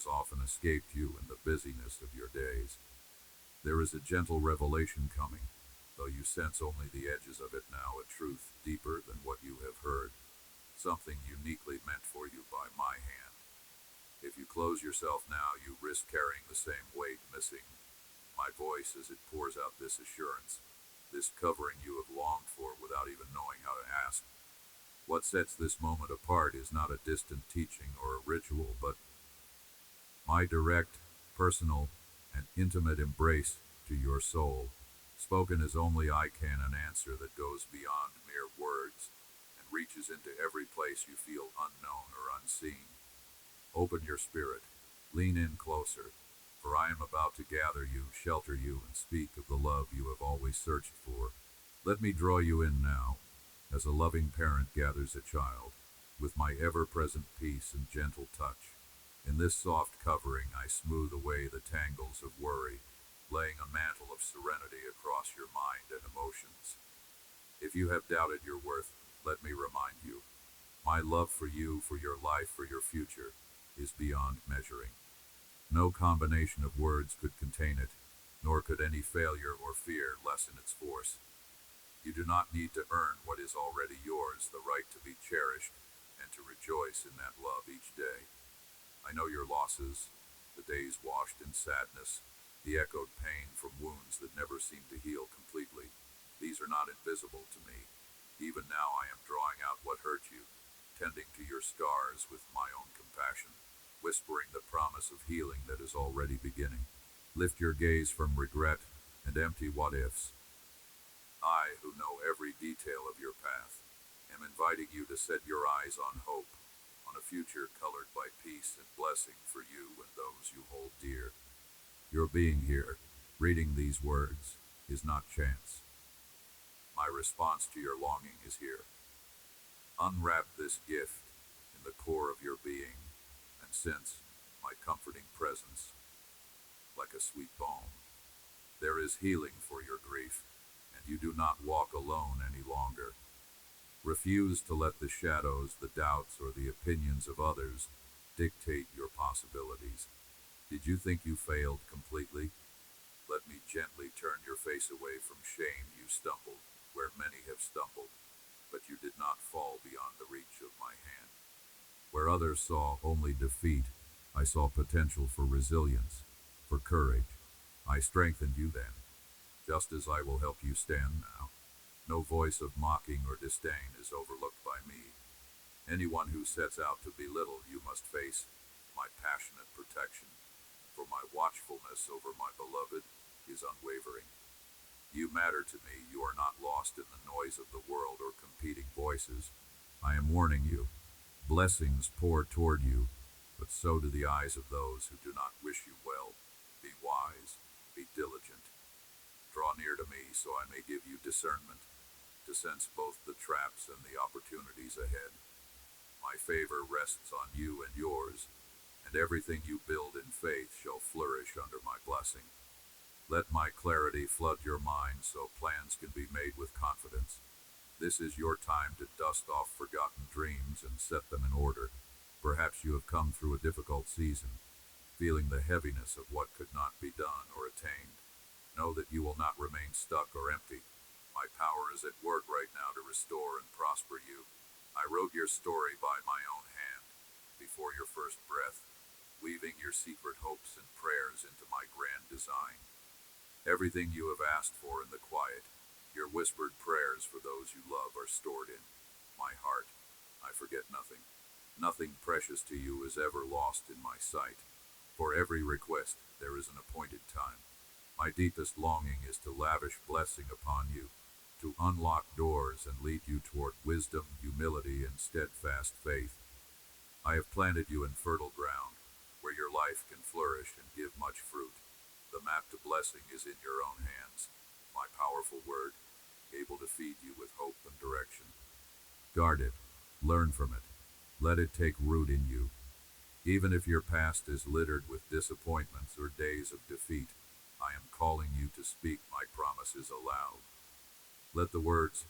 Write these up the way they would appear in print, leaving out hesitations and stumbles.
has often escaped you in the busyness of your days. There is a gentle revelation coming, though you sense only the edges of it now, a truth deeper than what you have heard, something uniquely meant for you by my hand. If you close yourself now, you risk carrying the same weight, missing my voice as it pours out this assurance, this covering you have longed for without even knowing how to ask. What sets this moment apart is not a distant teaching or a ritual, but my direct, personal, and intimate embrace to your soul, spoken as only I can, an answer that goes beyond mere words and reaches into every place you feel unknown or unseen. Open your spirit, lean in closer, for I am about to gather you, shelter you, and speak of the love you have always searched for. Let me draw you in now, as a loving parent gathers a child, with my ever-present peace and gentle touch. In this soft covering I smooth away the tangles of worry, laying a mantle of serenity across your mind and emotions. If you have doubted your worth, let me remind you, my love for you, for your life, for your future, is beyond measuring. No combination of words could contain it, nor could any failure or fear lessen its force. You do not need to earn what is already yours, the right to be cherished and to rejoice in that love each day. I know your losses, the days washed in sadness, the echoed pain from wounds that never seem to heal completely. These are not invisible to me. Even now I am drawing out what hurt you, tending to your scars with my own compassion, whispering the promise of healing that is already beginning. Lift your gaze from regret and empty what-ifs. I, who know every detail of your path, am inviting you to set your eyes on hope, on a future colored by peace and blessing for you and those you hold dear. Your being here, reading these words, is not chance. My response to your longing is here. Unwrap this gift in the core of your being and sense my comforting presence like a sweet balm. There is healing for your grief, and you do not walk alone any longer. Refuse to let the shadows, the doubts, or the opinions of others dictate your possibilities. Did you think you failed completely? Let me gently turn your face away from shame. You stumbled where many have stumbled, but you did not fall beyond the reach of my hand. Where others saw only defeat, I saw potential for resilience, for courage. I strengthened you then, just as I will help you stand now. No voice of mocking or disdain is overlooked by me. Anyone who sets out to belittle you must face my passionate protection, for my watchfulness over my beloved is unwavering. You matter to me. You are not lost in the noise of the world or competing voices. I am warning you. Blessings pour toward you, but so do the eyes of those who do not wish you well. Be wise, be diligent. Draw near to me so I may give you discernment, to sense both the traps and the opportunities ahead. My favor rests on you and yours, and everything you build in faith shall flourish under my blessing. Let my clarity flood your mind so plans can be made with confidence. This is your time to dust off forgotten dreams and set them in order. Perhaps you have come through a difficult season, feeling the heaviness of what could not be done or attained. Know that you will not remain stuck or empty. My power is at work right now to restore and prosper you. I wrote your story by my own hand, before your first breath, weaving your secret hopes and prayers into my grand design. Everything you have asked for in the quiet, your whispered prayers for those you love, are stored in my heart. I forget nothing. Nothing precious to you is ever lost in my sight. For every request, there is an appointed time. My deepest longing is to lavish blessing upon you, to unlock doors and lead you toward wisdom, humility, and steadfast faith. I have planted you in fertile ground, where your life can flourish and give much fruit. The map to blessing is in your own hands. My powerful word, able to feed you with hope and direction. Guard it, learn from it, let it take root in you. Even if your past is littered with disappointments or days of defeat, I am calling you to speak my promises aloud. Let the words,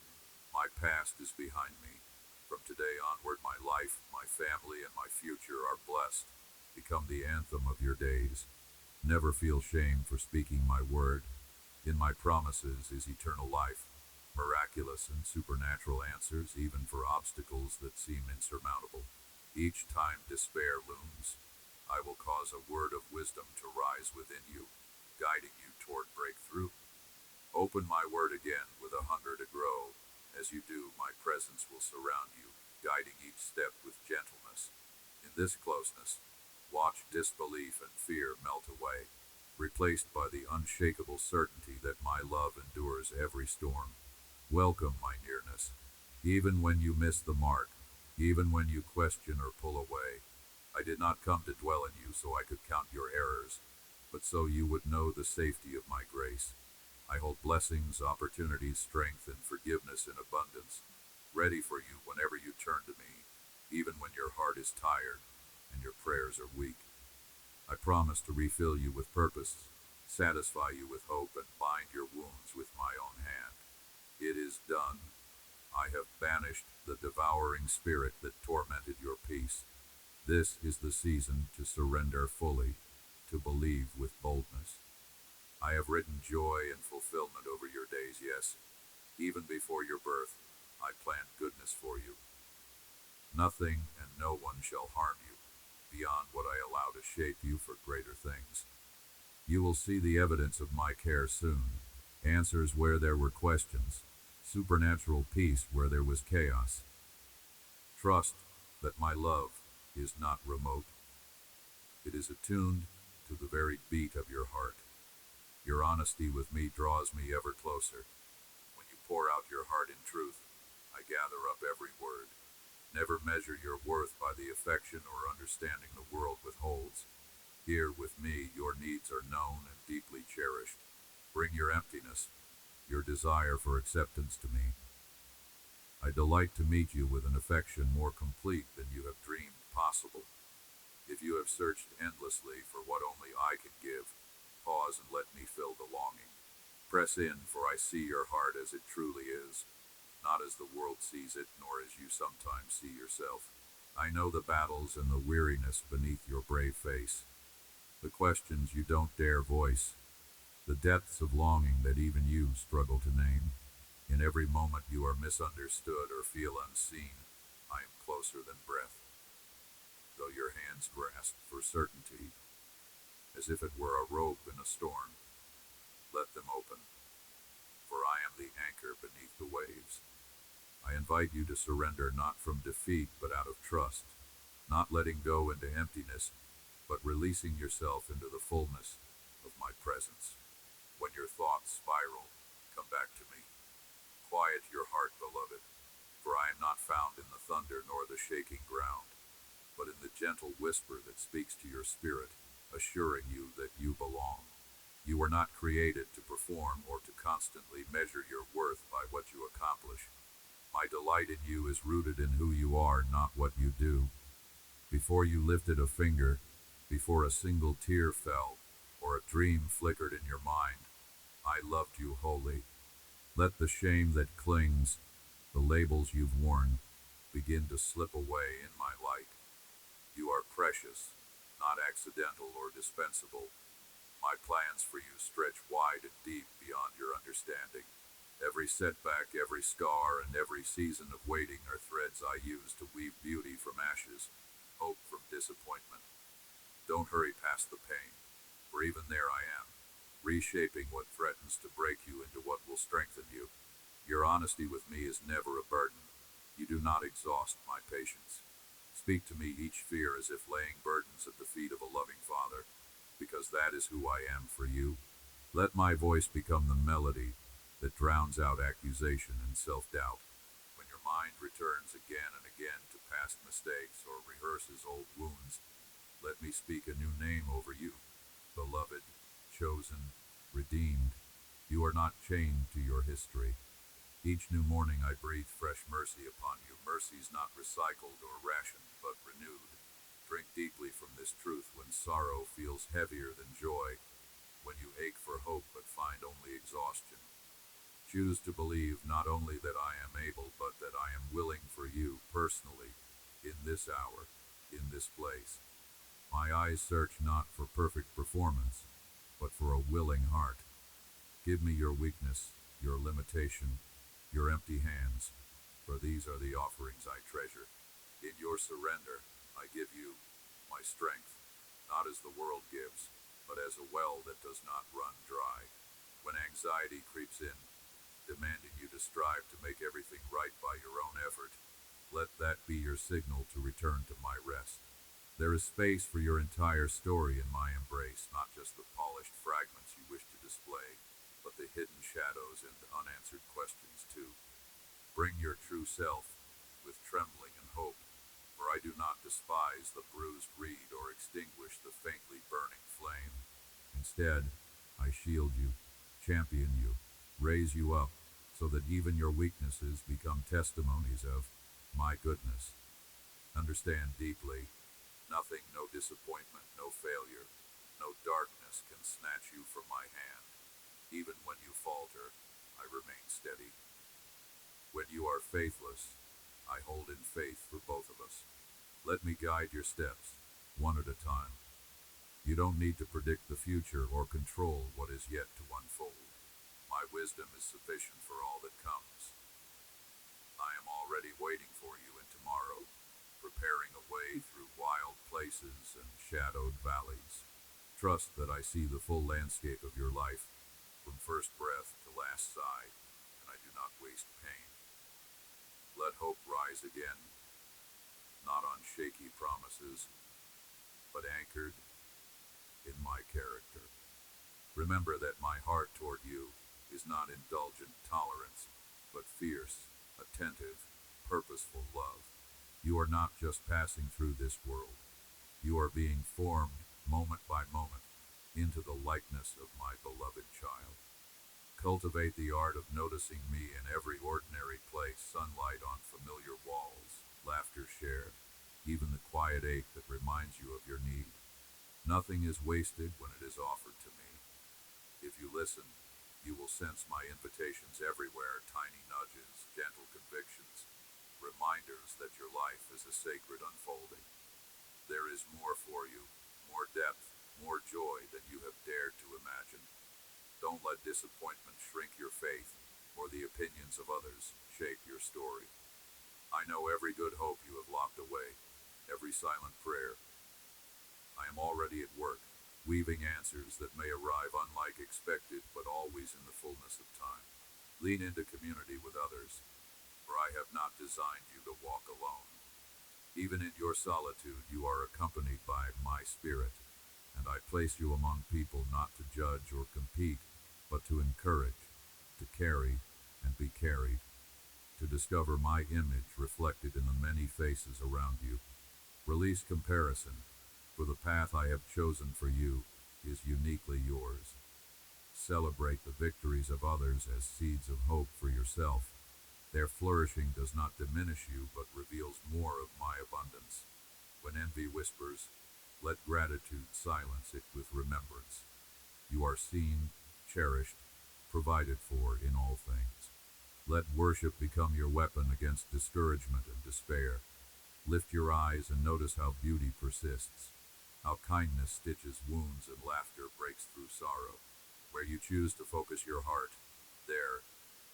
"My past is behind me. From today onward, my life, my family, and my future are blessed." become the anthem of your days. Never feel shame for speaking my word. In my promises is eternal life, miraculous and supernatural answers even for obstacles that seem insurmountable. Each time despair looms, I will cause a word of wisdom to rise within you, guiding you toward breakthrough. Open my word again with a hunger to grow. As you do, my presence will surround you, guiding each step with gentleness. In this closeness, watch disbelief and fear melt away, replaced by the unshakable certainty that my love endures every storm. Welcome my nearness. Even when you miss the mark, even when you question or pull away, I did not come to dwell in you so I could count your errors, but so you would know the safety of my grace. I hold blessings, opportunities, strength, and forgiveness in abundance, ready for you whenever you turn to me, even when your heart is tired and your prayers are weak. I promise to refill you with purpose, satisfy you with hope, and bind your wounds with my own hand. It is done. I have banished the devouring spirit that tormented your peace. This is the season to surrender fully, to believe with boldness. I have written joy and fulfillment over your days, yes. Even before your birth, I planned goodness for you. Nothing and no one shall harm you, beyond what I allow to shape you for greater things. You will see the evidence of my care soon, answers where there were questions, supernatural peace where there was chaos. Trust that my love is not remote. It is attuned to the very beat of your heart. Your honesty with me draws me ever closer. When you pour out your heart in truth, I gather up every word. Never measure your worth by the affection or understanding the world withholds. Here with me, your needs are known and deeply cherished. Bring your emptiness, your desire for acceptance to me. I delight to meet you with an affection more complete than you have dreamed possible. If you have searched endlessly for what only I can give, pause and let me fill the longing. Press in, for I see your heart as it truly is, not as the world sees it, nor as you sometimes see yourself. I know the battles and the weariness beneath your brave face, the questions you don't dare voice, the depths of longing that even you struggle to name. In every moment you are misunderstood or feel unseen, I am closer than breath. Though your hands grasp for certainty, as if it were a rope in a storm, let them open, for I am the anchor beneath the waves. I invite you to surrender not from defeat but out of trust, not letting go into emptiness, but releasing yourself into the fullness of my presence. When your thoughts spiral, come back to me. Quiet your heart, beloved, for I am not found in the thunder nor the shaking ground, but in the gentle whisper that speaks to your spirit, assuring you that you belong. You were not created to perform or to constantly measure your worth by what you accomplish. My delight in you is rooted in who you are, not what you do. Before you lifted a finger, before a single tear fell, or a dream flickered in your mind, I loved you wholly. Let the shame that clings, the labels you've worn, begin to slip away in my light. You are precious, not accidental or dispensable. My plans for you stretch wide and deep beyond your understanding. Every setback, every scar, and every season of waiting are threads I use to weave beauty from ashes, hope from disappointment. Don't hurry past the pain, for even there I am, reshaping what threatens to break you into what will strengthen you. Your honesty with me is never a burden. You do not exhaust my patience. Speak to me each fear as if laying burdens at the feet of a loving Father, because that is who I am for you. Let my voice become the melody that drowns out accusation and self-doubt. When your mind returns again and again to past mistakes or rehearses old wounds, let me speak a new name over you. Beloved, chosen, redeemed, you are not chained to your history. Each new morning I breathe fresh mercy upon you, mercies not recycled or rationed, but renewed. Drink deeply from this truth when sorrow feels heavier than joy, when you ache for hope but find only exhaustion. Choose to believe not only that I am able, but that I am willing for you personally, in this hour, in this place. My eyes search not for perfect performance, but for a willing heart. Give me your weakness, your limitation, your empty hands, for these are the offerings I treasure. In your surrender, I give you my strength, not as the world gives, but as a well that does not run dry. When anxiety creeps in, demanding you to strive to make everything right by your own effort, let that be your signal to return to my rest. There is space for your entire story in my embrace, not just the polished fragments you wish to display, but the hidden shadows and unanswered questions too. Bring your true self, with trembling and hope, for I do not despise the bruised reed or extinguish the faintly burning flame. Instead, I shield you, champion you, raise you up, so that even your weaknesses become testimonies of my goodness. Understand deeply, nothing, no disappointment, no failure, no darkness can snatch you from my hand. Even when you falter, I remain steady. When you are faithless, I hold in faith for both of us. Let me guide your steps, one at a time. You don't need to predict the future or control what is yet to unfold. My wisdom is sufficient for all that comes. I am already waiting for you in tomorrow, preparing a way through wild places and shadowed valleys. Trust that I see the full landscape of your life, from first breath to last sigh, and I do not waste pain. Let hope rise again, not on shaky promises, but anchored in my character. Remember that my heart toward you is not indulgent tolerance, but fierce, attentive, purposeful love. You are not just passing through this world. You are being formed, moment by moment, into the likeness of my beloved child. Cultivate the art of noticing me in every ordinary place, sunlight on familiar walls, laughter shared, even the quiet ache that reminds you of your need. Nothing is wasted when it is offered to me. If you listen, you will sense my invitations everywhere, tiny nudges, gentle convictions, reminders that your life is a sacred unfolding. There is more for you, more depth, more joy than you have dared to imagine. Don't let disappointment shrink your faith, or the opinions of others shape your story. I know every good hope you have locked away, every silent prayer. I am already at work, weaving answers that may arrive unlike expected, but always in the fullness of time. Lean into community with others, for I have not designed you to walk alone. Even in your solitude, you are accompanied by my spirit, and I place you among people not to judge or compete, but to encourage, to carry, and be carried, to discover my image reflected in the many faces around you. Release comparison, for the path I have chosen for you is uniquely yours. Celebrate the victories of others as seeds of hope for yourself. Their flourishing does not diminish you, but reveals more of my abundance. When envy whispers, let gratitude silence it with remembrance. You are seen, cherished, provided for in all things. Let worship become your weapon against discouragement and despair. Lift your eyes and notice how beauty persists, how kindness stitches wounds and laughter breaks through sorrow. Where you choose to focus your heart, there,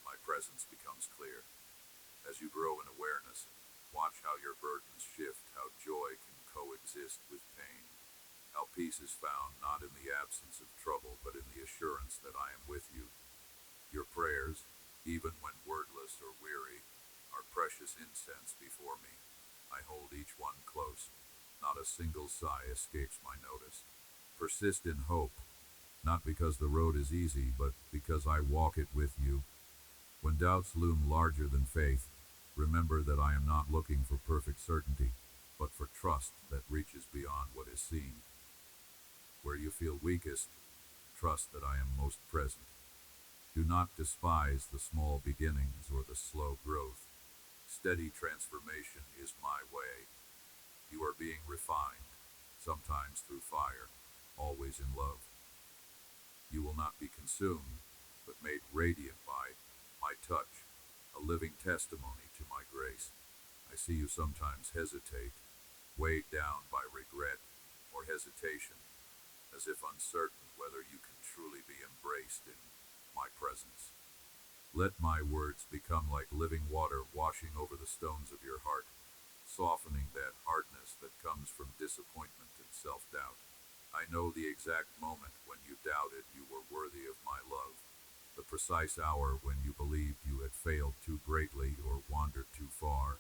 my presence becomes clear. As you grow in awareness, watch how your burdens shift, how joy can coexist with pain, how peace is found not in the absence of trouble, but in the assurance that I am with you. Your prayers, even when wordless or weary, are precious incense before me. I hold each one close. Not a single sigh escapes my notice. Persist in hope, not because the road is easy, but because I walk it with you. When doubts loom larger than faith, remember that I am not looking for perfect certainty, but for trust that reaches beyond what is seen. Where you feel weakest, trust that I am most present. Do not despise the small beginnings or the slow growth. Steady transformation is my way. You are being refined, sometimes through fire, always in love. You will not be consumed, but made radiant by my touch, a living testimony to my grace. I see you sometimes hesitate, weighed down by regret, or hesitation, as if uncertain whether you can truly be embraced in my presence. Let my words become like living water washing over the stones of your heart, softening that hardness that comes from disappointment and self-doubt. I know the exact moment when you doubted you were worthy of my love, the precise hour when you believed you had failed too greatly or wandered too far.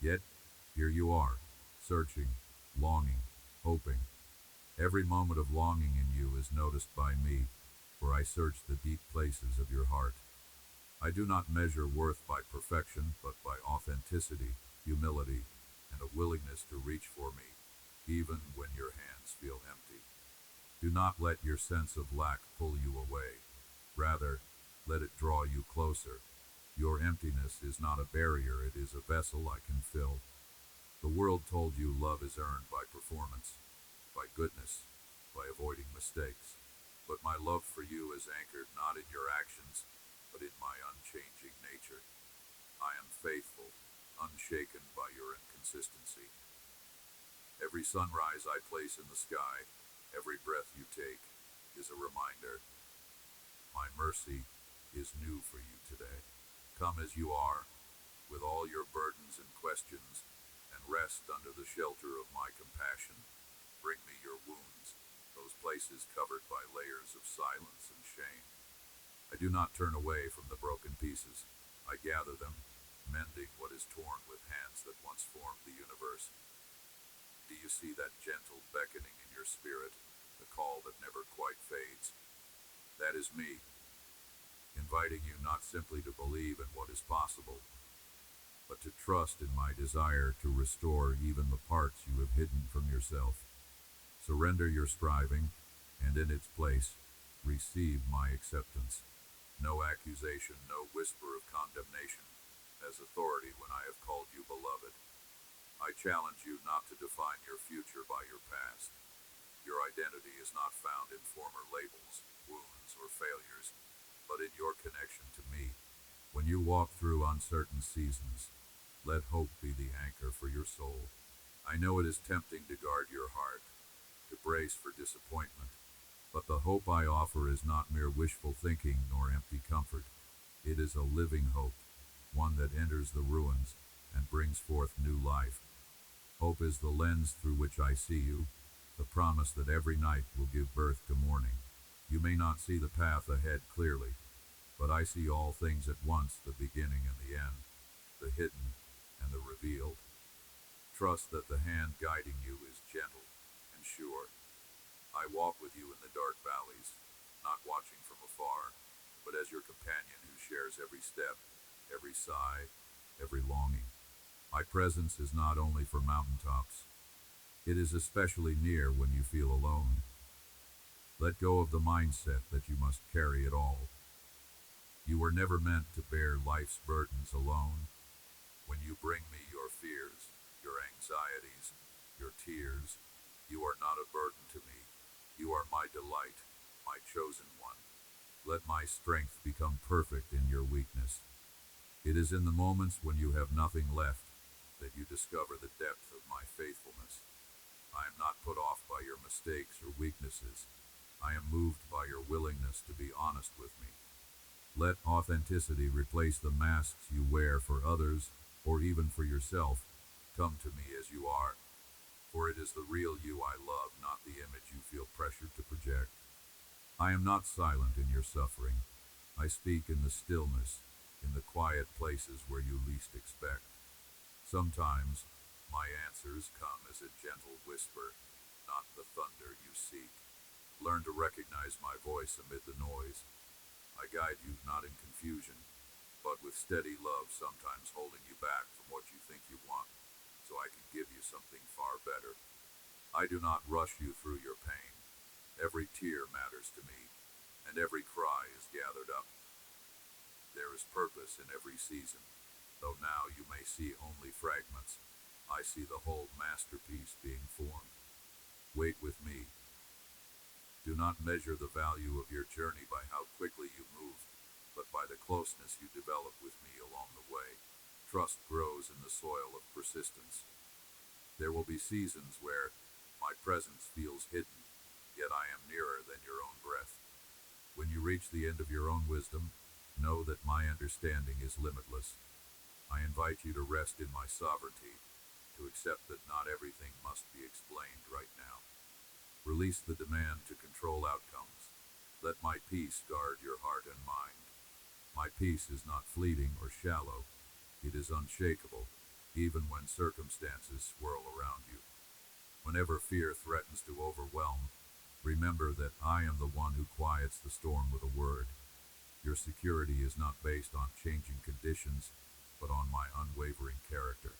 Yet, here you are, searching, longing, hoping. Every moment of longing in you is noticed by me, for I search the deep places of your heart. I do not measure worth by perfection, but by authenticity, humility, and a willingness to reach for me, even when your hands feel empty. Do not let your sense of lack pull you away. Rather, let it draw you closer. Your emptiness is not a barrier, it is a vessel I can fill. The world told you love is earned by performance, by goodness, by avoiding mistakes. But my love for you is anchored not in your actions, but in my unchanging nature. I am faithful, unshaken by your inconsistency. Every sunrise I place in the sky, every breath you take, is a reminder. My mercy is new for you today. Come as you are, with all your burdens and questions, and rest under the shelter of my compassion. Bring me your wounds, those places covered by layers of silence and shame. I do not turn away from the broken pieces. I gather them, mending what is torn with hands that once formed the universe. Do you see that gentle beckoning in your spirit, the call that never quite fades? That is me, inviting you not simply to believe in what is possible, but to trust in my desire to restore even the parts you have hidden from yourself. Surrender your striving, and in its place, receive my acceptance. No accusation, no whisper of condemnation, has authority when I have called you beloved. I challenge you not to define your future by your past. Your identity is not found in former labels, wounds, or failures, but in your connection to me. When you walk through uncertain seasons, let hope be the anchor for your soul. I know it is tempting to guard your heart, to brace for disappointment, but the hope I offer is not mere wishful thinking nor empty comfort. It is a living hope, one that enters the ruins and brings forth new life. Hope is the lens through which I see you, the promise that every night will give birth to morning. You may not see the path ahead clearly, but I see all things at once, the beginning and the end, the hidden and the revealed. Trust that the hand guiding you is gentle and sure. I walk with you in the dark valleys, not watching from afar, but as your companion who shares every step, every sigh, every longing. My presence is not only for mountaintops, it is especially near when you feel alone. Let go of the mindset that you must carry it all. You were never meant to bear life's burdens alone. When you bring me your fears, your anxieties, your tears, you are not a burden to me. You are my delight, my chosen one. Let my strength become perfect in your weakness. It is in the moments when you have nothing left that you discover the depth of my faithfulness. I am not put off by your mistakes or weaknesses. I am moved by your willingness to be honest with me. Let authenticity replace the masks you wear for others, or even for yourself. Come to me as you are, for it is the real you I love, not the image you feel pressured to project. I am not silent in your suffering. I speak in the stillness, in the quiet places where you least expect. Sometimes, my answers come as a gentle whisper, not the thunder you seek. Learn to recognize my voice amid the noise. I guide you not in confusion, but with steady love, sometimes holding you back from what you think you want, so I can give you something far better. I do not rush you through your pain. Every tear matters to me, and every cry is gathered up. There is purpose in every season, though now you may see only fragments. I see the whole masterpiece being formed. Wait with me. Do not measure the value of your journey by how quickly you move, but by the closeness you develop with me along the way. Trust grows in the soil of persistence. There will be seasons where My presence feels hidden, yet I am nearer than your own breath. When you reach the end of your own wisdom, know that my understanding is limitless. I invite you to rest in my sovereignty, to accept that not everything must be explained right now. Release the demand to control outcomes. Let my peace guard your heart and mind. My peace is not fleeting or shallow. It is unshakable, even when circumstances swirl around you. Whenever fear threatens to overwhelm, remember that I am the one who quiets the storm with a word. Your security is not based on changing conditions, but on my unwavering character.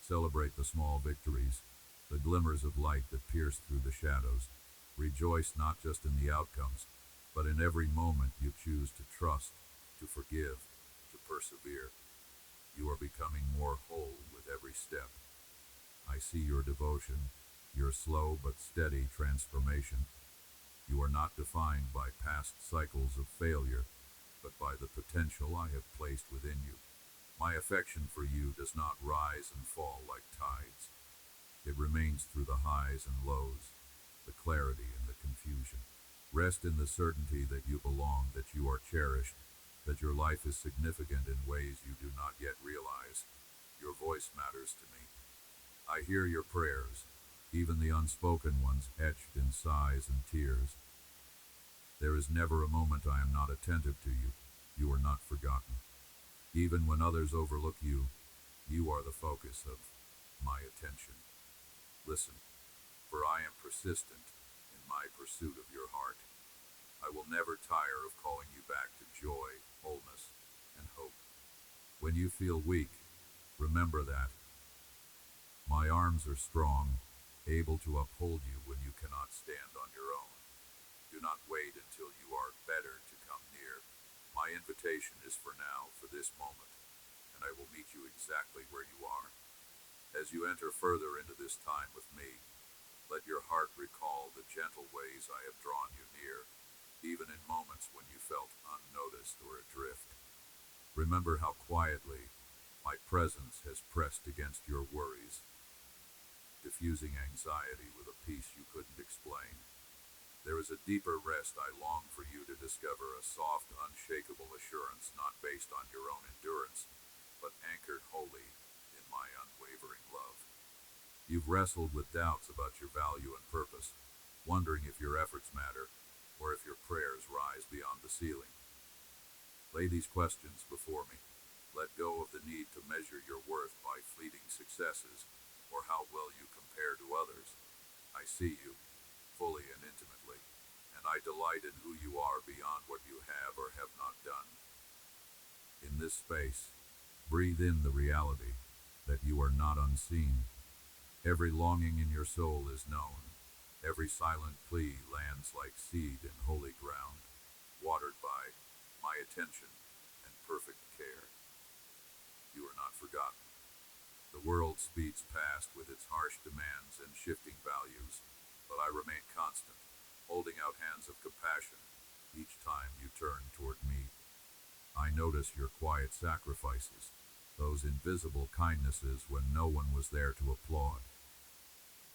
Celebrate the small victories, the glimmers of light that pierce through the shadows. Rejoice not just in the outcomes, but in every moment you choose to trust, to forgive, to persevere. You are becoming more whole with every step. I see your devotion, your slow but steady transformation. You are not defined by past cycles of failure, but by the potential I have placed within you. My affection for you does not rise and fall like tides. It remains through the highs and lows, the clarity and the confusion. Rest in the certainty that you belong, that you are cherished, that your life is significant in ways you do not yet realize. Your voice matters to me. I hear your prayers, even the unspoken ones etched in sighs and tears. There is never a moment I am not attentive to you. You are not forgotten. Even when others overlook you, you are the focus of my attention. Listen, for I am persistent in my pursuit of your heart. I will never tire of calling you back to joy, wholeness, and hope. When you feel weak, remember that my arms are strong, able to uphold you when you cannot stand on your own. Do not wait until you are better to come near. My invitation is for now, for this moment, and I will meet you exactly where you are. As you enter further into this time with me, let your heart recall the gentle ways I have drawn you near, even in moments when you felt unnoticed or adrift. Remember how quietly my presence has pressed against your worries, diffusing anxiety with a peace you couldn't explain. There is a deeper rest I long for you to discover, a soft, unshakable assurance not based on your own endurance, but anchored wholly in my unwavering love. You've wrestled with doubts about your value and purpose, wondering if your efforts matter, or if your prayers rise beyond the ceiling. Lay these questions before me. Let go of the need to measure your worth by fleeting successes, or how well you compare to others. I see you, fully and intimately, and I delight in who you are beyond what you have or have not done. In this space, breathe in the reality that you are not unseen. Every longing in your soul is known. Every silent plea lands like seed in holy ground, watered by my attention and perfect care. You are not forgotten. The world speeds past with its harsh demands and shifting values, but I remain constant, holding out hands of compassion each time you turn toward me. I notice your quiet sacrifices, those invisible kindnesses when no one was there to applaud.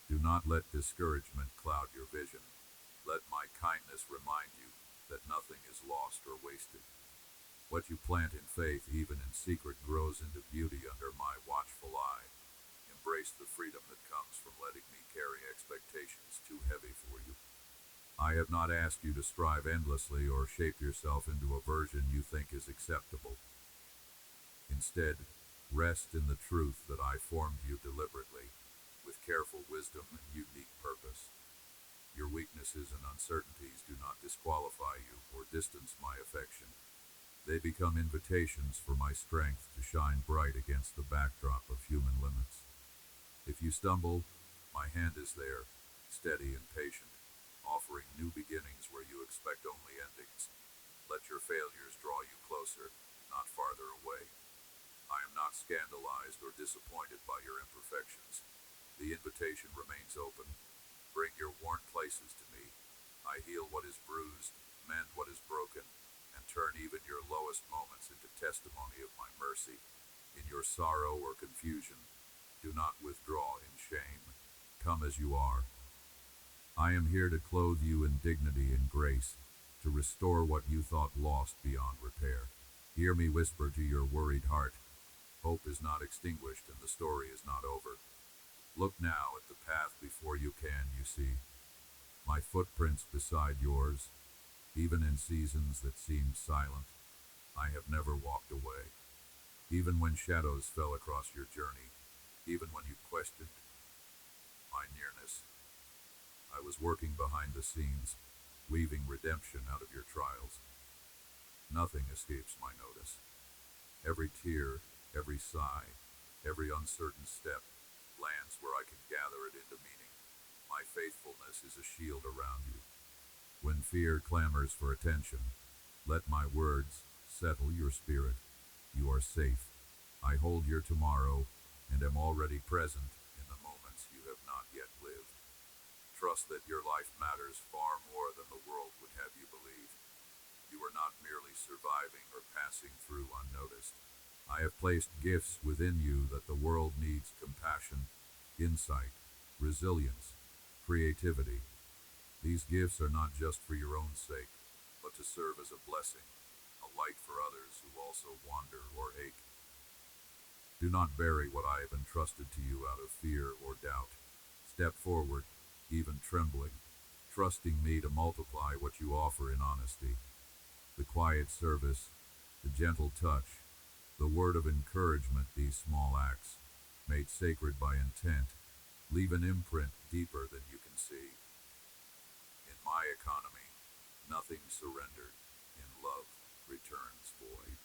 Do not let discouragement cloud your vision. Let my kindness remind you that nothing is lost or wasted. What you plant in faith, even in secret, grows into beauty under my watchful eye. Embrace the freedom that comes from letting me carry expectations too heavy for you. I have not asked you to strive endlessly or shape yourself into a version you think is acceptable. Instead, rest in the truth that I formed you deliberately, with careful wisdom and unique purpose. Your weaknesses and uncertainties do not disqualify you or distance my affection. They become invitations for my strength to shine bright against the backdrop of human limits. If you stumble, my hand is there, steady and patient, offering new beginnings where you expect only endings. Let your failures draw you closer, not farther away. I am not scandalized or disappointed by your imperfections. The invitation remains open. Bring your worn places to me. I heal what is bruised, mend what is broken, and turn even your lowest moments into testimony of my mercy. In your sorrow or confusion, do not withdraw in shame. Come as you are, I am here to clothe you in dignity and grace, to restore what you thought lost beyond repair. Hear me whisper to your worried heart, hope is not extinguished and the story is not over. Look now at the path before you you see my footprints beside yours, even in seasons that seemed silent. I have never walked away, even when shadows fell across your journey, even when you questioned my nearness. I was working behind the scenes, weaving redemption out of your trials. Nothing escapes my notice. Every tear, every sigh, every uncertain step lands where I can gather it into meaning. My faithfulness is a shield around you. When fear clamors for attention, let my words settle your spirit. You are safe. I hold your tomorrow and am already present in the moments you have not yet lived. Trust that your life matters far more than the world would have you believe. You are not merely surviving or passing through unnoticed. I have placed gifts within you that the world needs: compassion, insight, resilience, creativity. These gifts are not just for your own sake, but to serve as a blessing, a light for others who also wander or ache. Do not bury what I have entrusted to you out of fear or doubt. Step forward, even trembling, trusting me to multiply what you offer in honesty. The quiet service, the gentle touch, the word of encouragement, these small acts, made sacred by intent, leave an imprint deeper than you can see. In my economy, nothing surrendered. In love, returns void.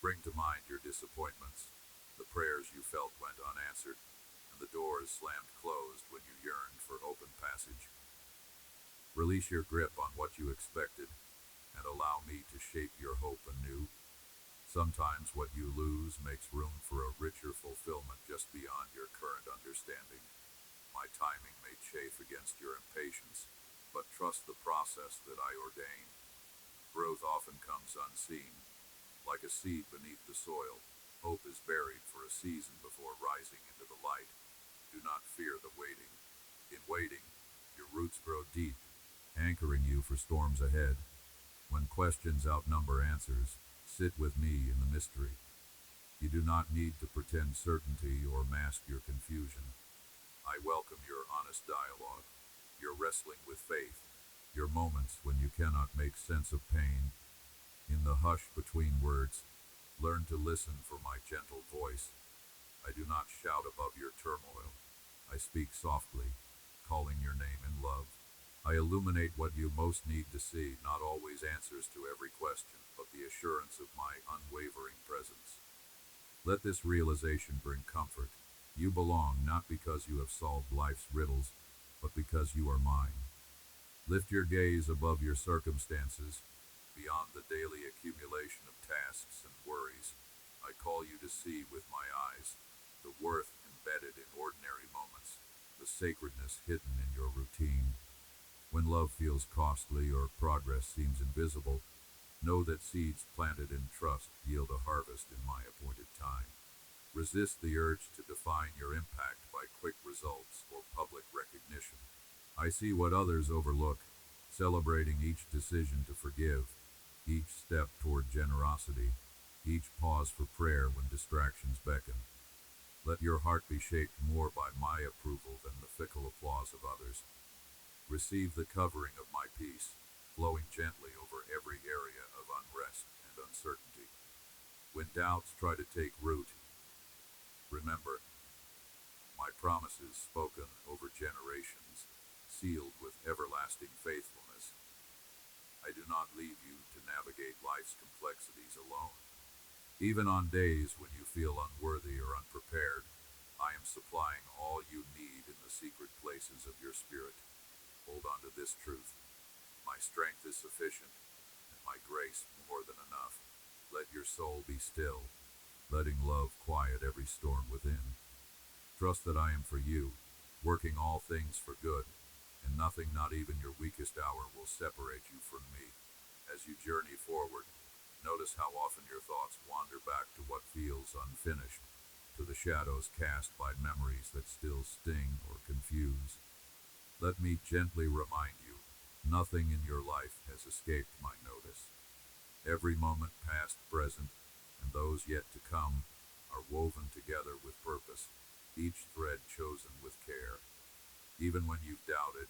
Bring to mind your disappointments, the prayers you felt went unanswered, and the doors slammed closed when you yearned for open passage. Release your grip on what you expected, and allow me to shape your hope anew. Sometimes what you lose makes room for a richer fulfillment just beyond your current understanding. My timing may chafe against your impatience, but trust the process that I ordain. Growth often comes unseen. Like a seed beneath the soil, hope is buried for a season before rising into the light. Do not fear the waiting. In waiting, your roots grow deep, anchoring you for storms ahead. When questions outnumber answers, sit with me in the mystery. You do not need to pretend certainty or mask your confusion. I welcome your honest dialogue, your wrestling with faith, your moments when you cannot make sense of pain. In the hush between words, learn to listen for my gentle voice. I do not shout above your turmoil. I speak softly, calling your name in love. I illuminate what you most need to see, not always answers to every question, but the assurance of my unwavering presence. Let this realization bring comfort. You belong not because you have solved life's riddles, but because you are mine. Lift your gaze above your circumstances, beyond the daily accumulation of tasks and worries. I call you to see with my eyes the worth embedded in ordinary moments, the sacredness hidden in your routine. When love feels costly or progress seems invisible, know that seeds planted in trust yield a harvest in my appointed time. Resist the urge to define your impact by quick results or public recognition. I see what others overlook, celebrating each decision to forgive, each step toward generosity, each pause for prayer when distractions beckon. Let your heart be shaped more by my approval than the fickle applause of others. Receive the covering of my peace, flowing gently over every area of unrest and uncertainty. When doubts try to take root, remember my promises spoken over generations, sealed with everlasting faithfulness. I do not leave you to navigate life's complexities alone. Even on days when you feel unworthy or unprepared, I am supplying all you need in the secret places of your spirit. Hold on to this truth. My strength is sufficient, and my grace more than enough. Let your soul be still, letting love quiet every storm within. Trust that I am for you, working all things for good, and nothing, not even your weakest hour, will separate you from me. As you journey forward, notice how often your thoughts wander back to what feels unfinished, to the shadows cast by memories that still sting or confuse. Let me gently remind you, nothing in your life has escaped my notice. Every moment past, present, and those yet to come are woven together with purpose, each thread chosen with care. Even when you've doubted,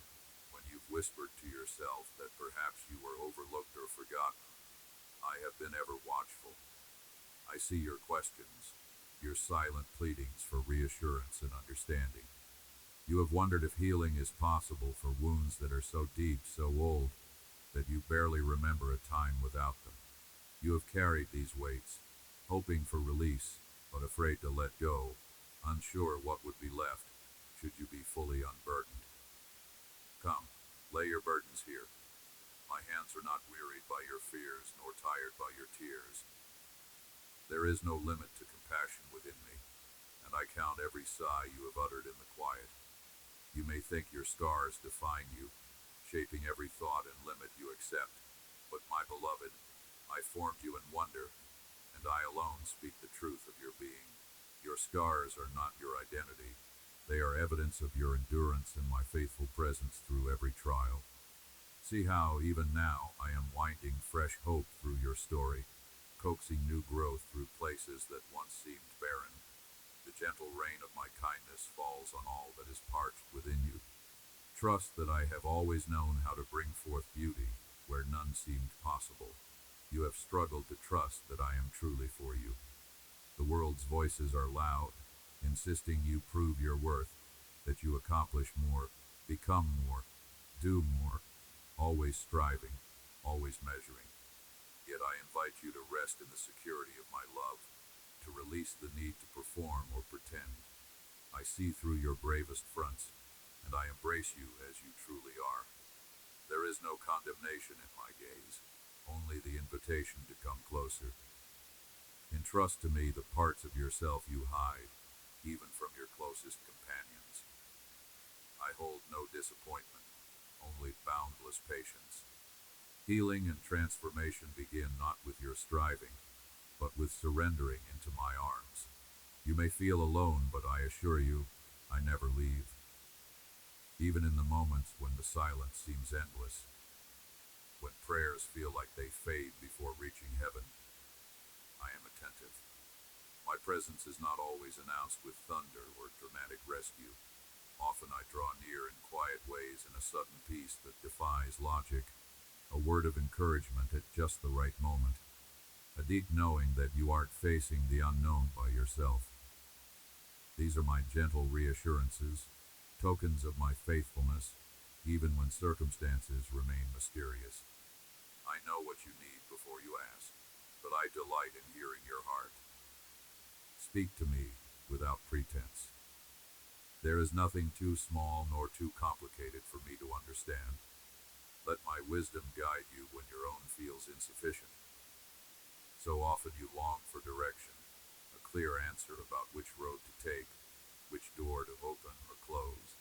when you've whispered to yourself that perhaps you were overlooked or forgotten, I have been ever watchful. I see your questions, your silent pleadings for reassurance and understanding. You have wondered if healing is possible for wounds that are so deep, so old, that you barely remember a time without them. You have carried these weights, hoping for release, but afraid to let go, unsure what would be left should you be fully unburdened. Come, lay your burdens here. My hands are not wearied by your fears, nor tired by your tears. There is no limit to compassion within me, and I count every sigh you have uttered in the quiet. You may think your scars define you, shaping every thought and limit you accept, but my beloved, I formed you in wonder, and I alone speak the truth of your being. Your scars are not your identity. They are evidence of your endurance and my faithful presence through every trial. See how, even now, I am winding fresh hope through your story, coaxing new growth through places that once seemed barren. The gentle rain of my kindness falls on all that is parched within you. Trust that I have always known how to bring forth beauty where none seemed possible. You have struggled to trust that I am truly for you. The world's voices are loud, insisting you prove your worth, that you accomplish more, become more, do more, always striving, always measuring. Yet I invite you to rest in the security of my love, to release the need to perform or pretend. I see through your bravest fronts, and I embrace you as you truly are. There is no condemnation in my gaze, only the invitation to come closer. Entrust to me the parts of yourself you hide, even from your closest companions. I hold no disappointment, only boundless patience. Healing and transformation begin not with your striving, but with surrendering into my arms. You may feel alone, but I assure you, I never leave. Even in the moments when the silence seems endless, when prayers feel like they fade before reaching heaven, I am attentive. My presence is not always announced with thunder or dramatic rescue. Often I draw near in quiet ways, in a sudden peace that defies logic, a word of encouragement at just the right moment, a deep knowing that you aren't facing the unknown by yourself. These are my gentle reassurances, tokens of my faithfulness, even when circumstances remain mysterious. I know what you need before you ask, but I delight in hearing your heart. Speak to me without pretense. There is nothing too small nor too complicated for me to understand. Let my wisdom guide you when your own feels insufficient. So often you long for direction, a clear answer about which road to take, which door to open or close.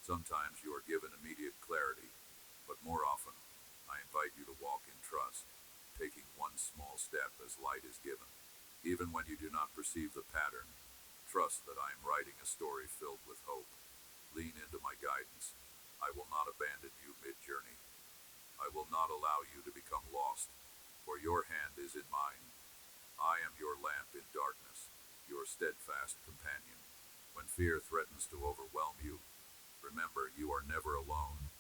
Sometimes you are given immediate clarity, but more often, I invite you to walk in trust, taking one small step as light is given. Even when you do not perceive the pattern, trust that I am writing a story filled with hope. Lean into my guidance. I will not abandon you mid-journey. I will not allow you to become lost, for your hand is in mine. I am your lamp in darkness, your steadfast companion. When fear threatens to overwhelm you, remember you are never alone.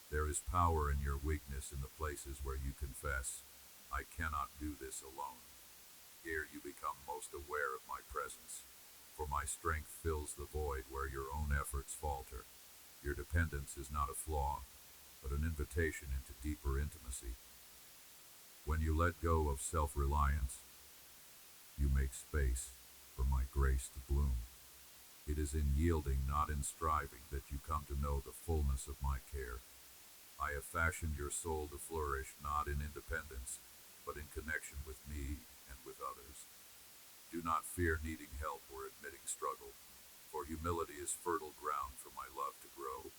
There is power in your weakness, in the places where you confess, I cannot do this alone. Here you become most aware of my presence, for my strength fills the void where your own efforts falter. Your dependence is not a flaw, but an invitation into deeper intimacy. When you let go of self-reliance, you make space for my grace to bloom. It is in yielding, not in striving, that you come to know the fullness of my care. I have fashioned your soul to flourish not in independence, but in connection with me and with others. Do not fear needing help or admitting struggle, for humility is fertile ground for my love to grow.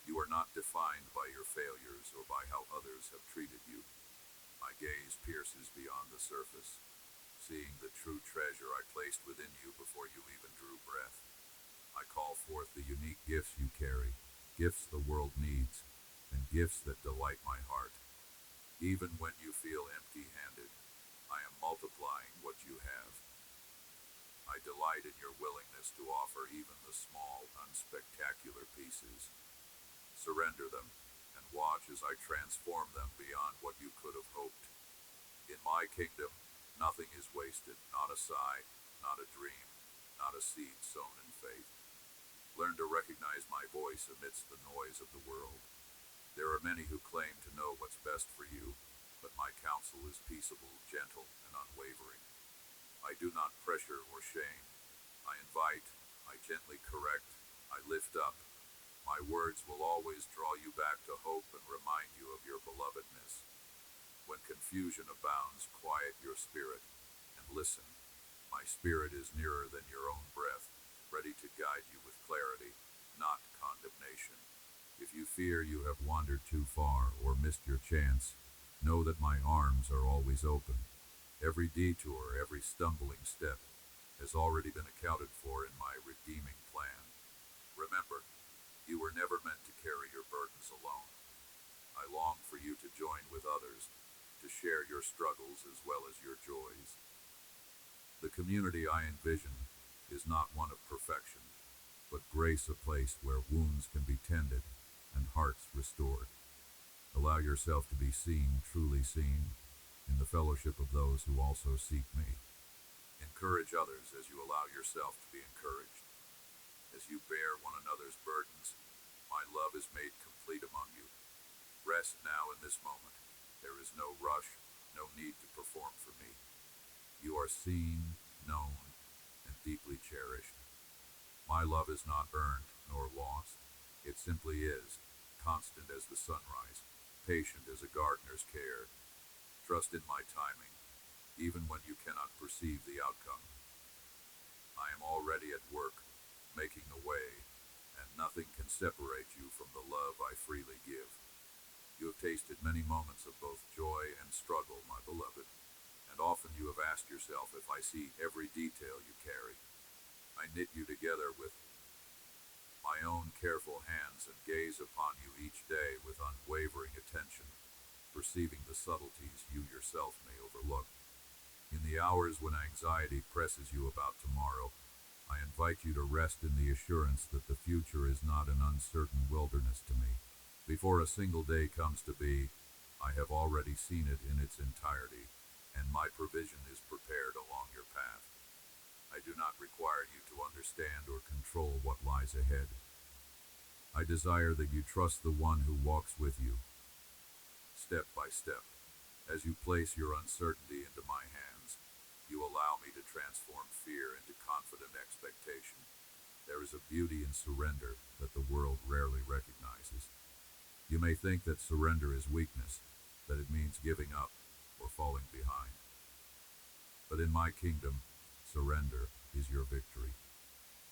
You are not defined by your failures or by how others have treated you. My gaze pierces beyond the surface, seeing the true treasure I placed within you before you even drew breath. I call forth the unique gifts you carry, gifts the world needs, and gifts that delight my heart. Even when you feel empty-handed, I am multiplying what you have. I delight in your willingness to offer even the small, unspectacular pieces. Surrender them, and watch as I transform them beyond what you could have hoped. In my kingdom, nothing is wasted, not a sigh, not a dream, not a seed sown in faith. Learn to recognize my voice amidst the noise of the world. There are many who claim to know what's best for you, but my counsel is peaceable, gentle, and unwavering. I do not pressure or shame. I invite, I gently correct, I lift up. My words will always draw you back to hope and remind you of your belovedness. When confusion abounds, quiet your spirit and listen. My spirit is nearer than your own breath, ready to guide you with clarity, not condemnation. If you fear you have wandered too far or missed your chance, know that my arms are always open. Every detour, every stumbling step has already been accounted for in my redeeming plan. Remember, you were never meant to carry your burdens alone. I long for you to join with others, to share your struggles as well as your joys. The community I envision is not one of perfection, but grace, a place where wounds can be tended and hearts restored. Allow yourself to be seen, truly seen, in the fellowship of those who also seek me. Encourage others as you allow yourself to be encouraged. As you bear one another's burdens, my love is made complete among you. Rest now in this moment. There is no rush, no need to perform for me. You are seen, known, and deeply cherished. My love is not earned nor lost. It simply is, constant as the sunrise, patient as a gardener's care. Trust in my timing, even when you cannot perceive the outcome. I am already at work, making the way, and nothing can separate you from the love I freely give. You have tasted many moments of both joy and struggle, my beloved, and often you have asked yourself if I see every detail you carry. I knit you together with my own careful hands and gaze upon you each day with unwavering attention, perceiving the subtleties you yourself may overlook. In the hours when anxiety presses you about tomorrow, I invite you to rest in the assurance that the future is not an uncertain wilderness to me. Before a single day comes to be, I have already seen it in its entirety, and my provision is prepared along your path. I do not require you to understand or control what lies ahead. I desire that you trust the one who walks with you, step by step. As you place your uncertainty into my hands, you allow me to transform fear into confident expectation. There is a beauty in surrender that the world rarely recognizes. You may think that surrender is weakness, that it means giving up or falling behind. But in my kingdom, surrender is your victory.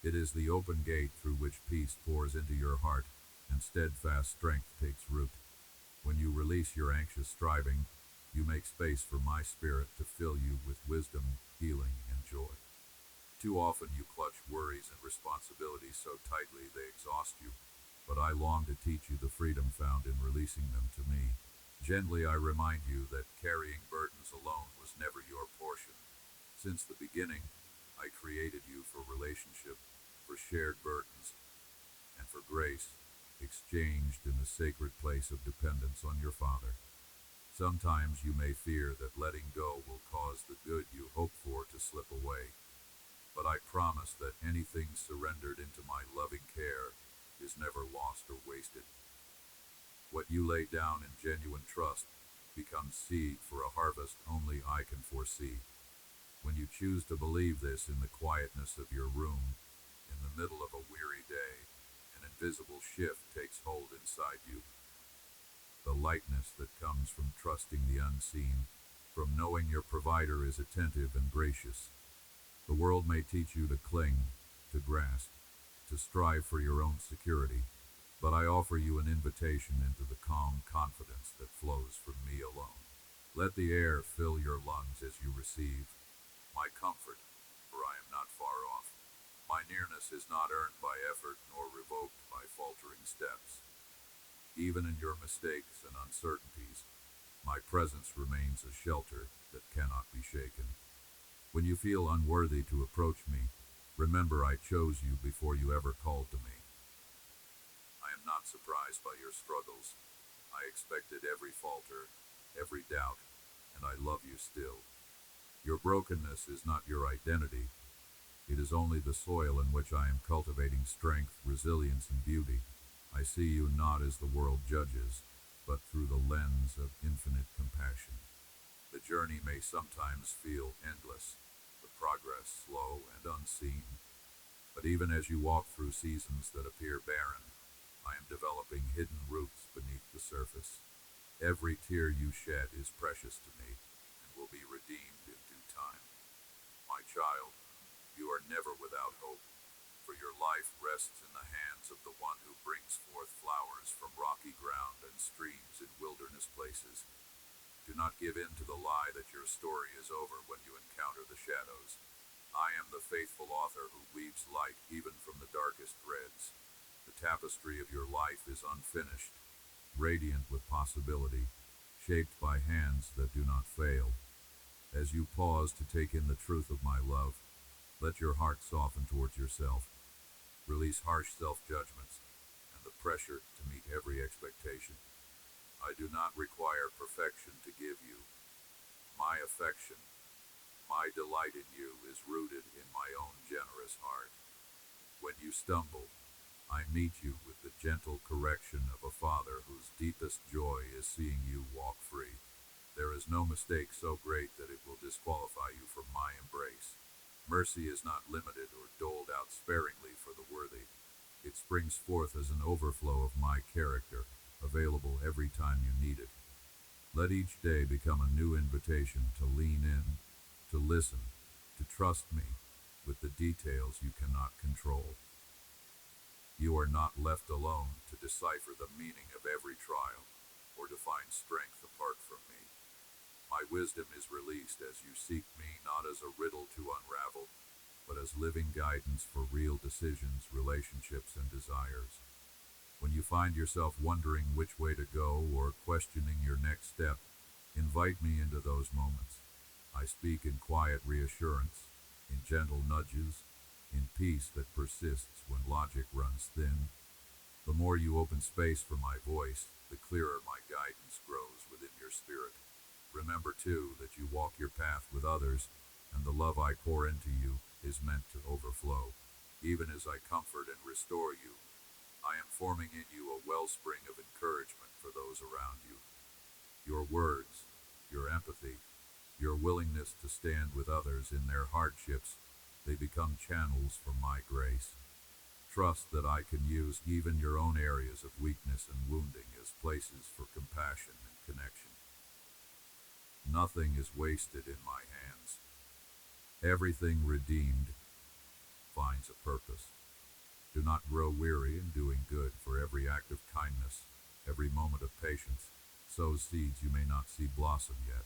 It is the open gate through which peace pours into your heart and steadfast strength takes root. When you release your anxious striving, you make space for my spirit to fill you with wisdom, healing, and joy. Too often you clutch worries and responsibilities so tightly they exhaust you, but I long to teach you the freedom found in releasing them to me. Gently I remind you that carrying burdens alone was never your portion. Since the beginning, I created you for relationship, for shared burdens, and for grace, exchanged in the sacred place of dependence on your Father. Sometimes you may fear that letting go will cause the good you hope for to slip away, but I promise that anything surrendered into my loving care is never lost or wasted. What you lay down in genuine trust becomes seed for a harvest only I can foresee. When you choose to believe this in the quietness of your room, in the middle of a weary day, an invisible shift takes hold inside you. The lightness that comes from trusting the unseen, from knowing your provider is attentive and gracious. The world may teach you to cling, to grasp, to strive for your own security, but I offer you an invitation into the calm confidence that flows from me alone. Let the air fill your lungs as you receive my comfort, for I am not far off. My nearness is not earned by effort nor revoked by faltering steps. Even in your mistakes and uncertainties, my presence remains a shelter that cannot be shaken. When you feel unworthy to approach me, remember I chose you before you ever called to me. I am not surprised by your struggles. I expected every falter, every doubt, and I love you still. Your brokenness is not your identity. It is only the soil in which I am cultivating strength, resilience, and beauty. I see you not as the world judges, but through the lens of infinite compassion. The journey may sometimes feel endless, the progress slow and unseen. But even as you walk through seasons that appear barren, I am developing hidden roots beneath the surface. Every tear you shed is precious to me and will be redeemed in due time. My child, you are never without hope, for your life rests in the hands of the one who brings forth flowers from rocky ground and streams in wilderness places. Do not give in to the lie that your story is over when you encounter the shadows. I am the faithful author who weaves light even from the darkest threads. The tapestry of your life is unfinished, radiant with possibility, shaped by hands that do not fail. As you pause to take in the truth of my love, let your heart soften towards yourself. Release harsh self-judgments and the pressure to meet every expectation. I do not require perfection to give you. My affection, my delight in you is rooted in my own generous heart. When you stumble, I meet you with the gentle correction of a father whose deepest joy is seeing you walk free. There is no mistake so great that it will disqualify you from my embrace. Mercy is not limited or doled out sparingly for the worthy. It springs forth as an overflow of my character, available every time you need it. Let each day become a new invitation to lean in, to listen, to trust me with the details you cannot control. You are not left alone to decipher the meaning of every trial or to find strength apart from me. My wisdom is released as you seek me not as a riddle to unravel, but as living guidance for real decisions, relationships, and desires. When you find yourself wondering which way to go or questioning your next step, invite me into those moments. I speak in quiet reassurance, in gentle nudges, in peace that persists when logic runs thin. The more you open space for my voice, the clearer my guidance grows within your spirit. Remember, too, that you walk your path with others, and the love I pour into you is meant to overflow. Even as I comfort and restore you, I am forming in you a wellspring of encouragement for those around you. Your words, your empathy, your willingness to stand with others in their hardships, they become channels for my grace. Trust that I can use even your own areas of weakness and wounding as places for compassion and connection. Nothing is wasted in my hands. Everything redeemed finds a purpose. Do not grow weary in doing good, for every act of kindness, every moment of patience, sows seeds you may not see blossom yet.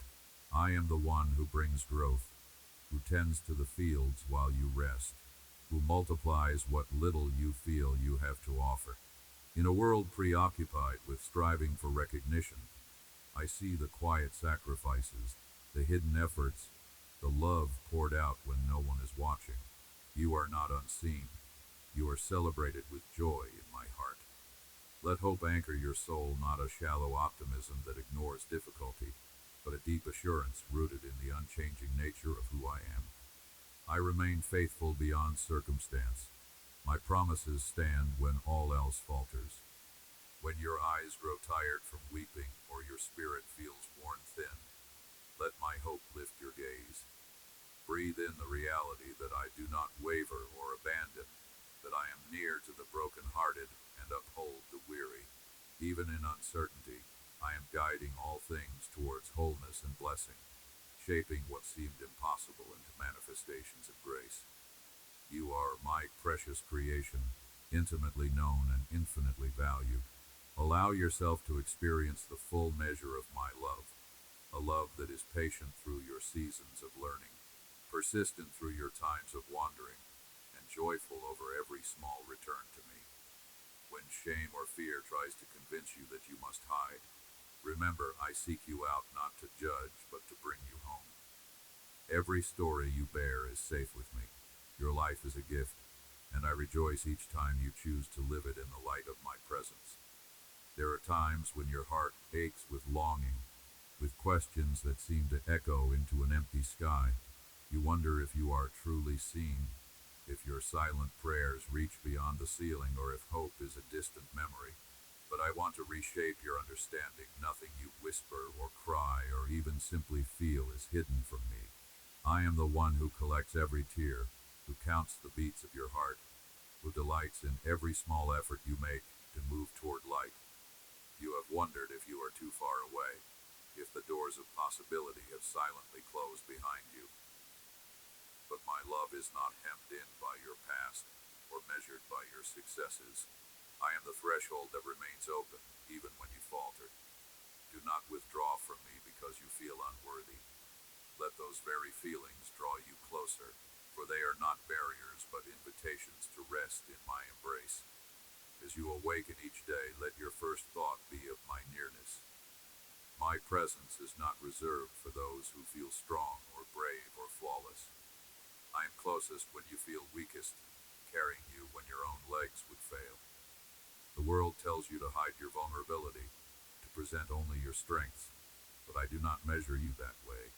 I am the one who brings growth, who tends to the fields while you rest, who multiplies what little you feel you have to offer. In a world preoccupied with striving for recognition, I see the quiet sacrifices, the hidden efforts, the love poured out when no one is watching. You are not unseen. You are celebrated with joy in my heart. Let hope anchor your soul, not a shallow optimism that ignores difficulty, but a deep assurance rooted in the unchanging nature of who I am. I remain faithful beyond circumstance. My promises stand when all else falters. When your eyes grow tired from weeping or your spirit feels worn thin, let my hope lift your gaze. Breathe in the reality that I do not waver or abandon, that I am near to the brokenhearted and uphold the weary. Even in uncertainty, I am guiding all things towards wholeness and blessing, shaping what seemed impossible into manifestations of grace. You are my precious creation, intimately known and infinitely valued. Allow yourself to experience the full measure of my love, a love that is patient through your seasons of learning, persistent through your times of wandering, and joyful over every small return to me. When shame or fear tries to convince you that you must hide, remember I seek you out not to judge, but to bring you home. Every story you bear is safe with me. Your life is a gift, and I rejoice each time you choose to live it in the light of my presence. There are times when your heart aches with longing, with questions that seem to echo into an empty sky. You wonder if you are truly seen, if your silent prayers reach beyond the ceiling, or if hope is a distant memory. But I want to reshape your understanding. Nothing you whisper or cry or even simply feel is hidden from me. I am the one who collects every tear, who counts the beats of your heart, who delights in every small effort you make to move toward light. You have wondered if you are too far away, if the doors of possibility have silently closed behind you. But my love is not hemmed in by your past or measured by your successes. I am the threshold that remains open even when you falter. Do not withdraw from me because you feel unworthy. Let those very feelings draw you closer, for they are not barriers but invitations to rest in my embrace. As you awaken each day, let your first thought be of my nearness. My presence is not reserved for those who feel strong or brave or flawless. I am closest when you feel weakest, carrying you when your own legs would fail. The world tells you to hide your vulnerability, to present only your strengths, but I do not measure you that way.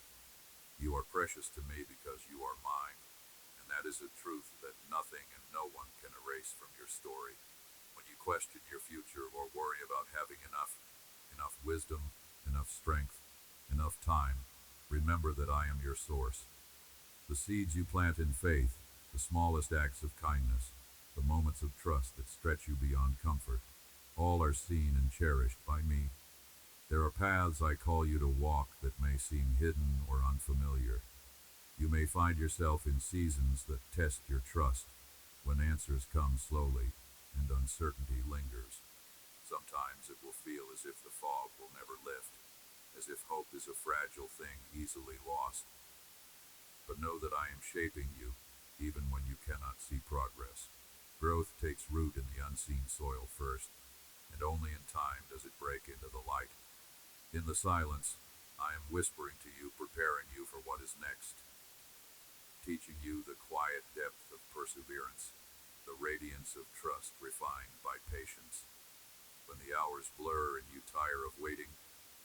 You are precious to me because you are mine, and that is a truth that nothing and no one can erase from your story. When you question your future or worry about having enough wisdom, enough strength, enough time, remember that I am your source. The seeds you plant in faith, the smallest acts of kindness, the moments of trust that stretch you beyond comfort, all are seen and cherished by me. There are paths I call you to walk that may seem hidden or unfamiliar. You may find yourself in seasons that test your trust, when answers come slowly and uncertainty lingers. Sometimes it will feel as if the fog will never lift, as if hope is a fragile thing easily lost. But know that I am shaping you, even when you cannot see progress. Growth takes root in the unseen soil first, and only in time does it break into the light. In the silence, I am whispering to you, preparing you for what is next, teaching you the quiet depth of perseverance, the radiance of trust refined by patience. When the hours blur and you tire of waiting,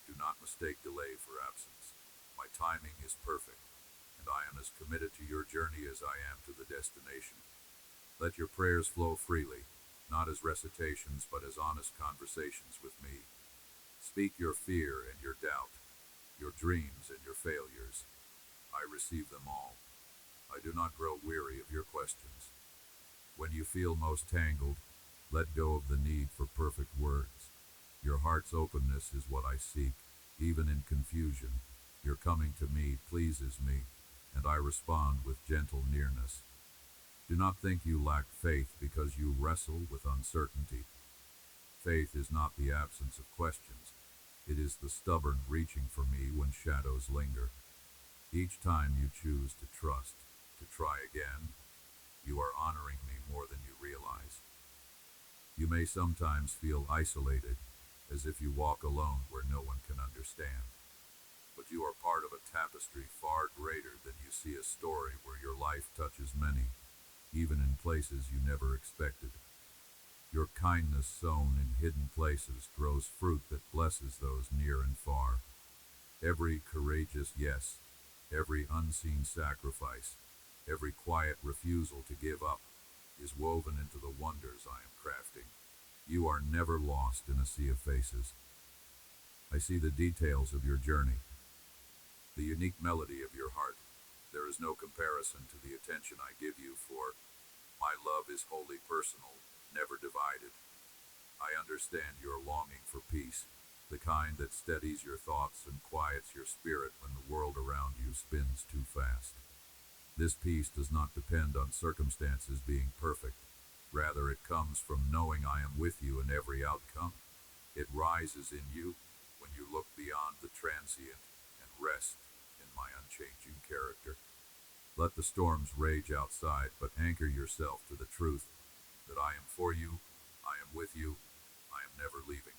do not mistake delay for absence. My timing is perfect, and I am as committed to your journey as I am to the destination. Let your prayers flow freely, not as recitations but as honest conversations with me. Speak your fear and your doubt, your dreams and your failures. I receive them all. I do not grow weary of your questions. When you feel most tangled, let go of the need for perfect words. Your heart's openness is what I seek, even in confusion. Your coming to me pleases me, and I respond with gentle nearness. Do not think you lack faith because you wrestle with uncertainty. Faith is not the absence of questions. It is the stubborn reaching for me when shadows linger. Each time you choose to trust, to try again, you are honoring me more than you realize. You may sometimes feel isolated, as if you walk alone where no one can understand. But you are part of a tapestry far greater than you see, a story where your life touches many, even in places you never expected. Your kindness sown in hidden places grows fruit that blesses those near and far. Every courageous yes, every unseen sacrifice, every quiet refusal to give up is woven into the wonders I am crafting. You are never lost in a sea of faces. I see the details of your journey, the unique melody of your heart. There is no comparison to the attention I give you, for my love is wholly personal, never divided. I understand your longing for peace, the kind that steadies your thoughts and quiets your spirit when the world around you spins too fast. This peace does not depend on circumstances being perfect. Rather, it comes from knowing I am with you in every outcome. It rises in you when you look beyond the transient and rest in my unchanging character. Let the storms rage outside, but anchor yourself to the truth that I am for you, I am with you, I am never leaving.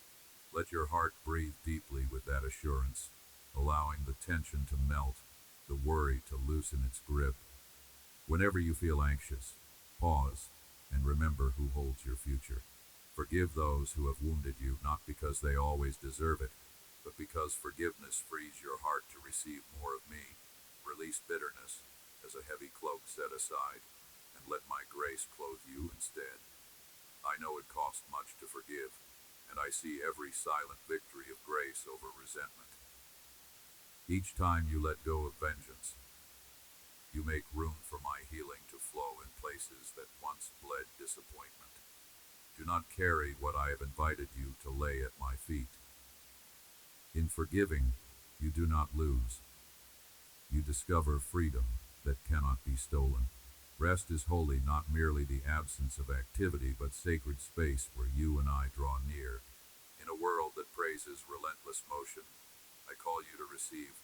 Let your heart breathe deeply with that assurance, allowing the tension to melt, the worry to loosen its grip. Whenever you feel anxious, pause and remember who holds your future. Forgive those who have wounded you, not because they always deserve it, but because forgiveness frees your heart to receive more of me. Release bitterness as a heavy cloak set aside, and let my grace clothe you instead. I know it costs much to forgive, and I see every silent victory of grace over resentment. Each time you let go of vengeance, you make room for my healing to flow in places that once bled disappointment. Do not carry what I have invited you to lay at my feet. In forgiving, you do not lose. You discover freedom that cannot be stolen. Rest is holy, not merely the absence of activity, but sacred space where you and I draw near. In a world that praises relentless motion, I call you to receive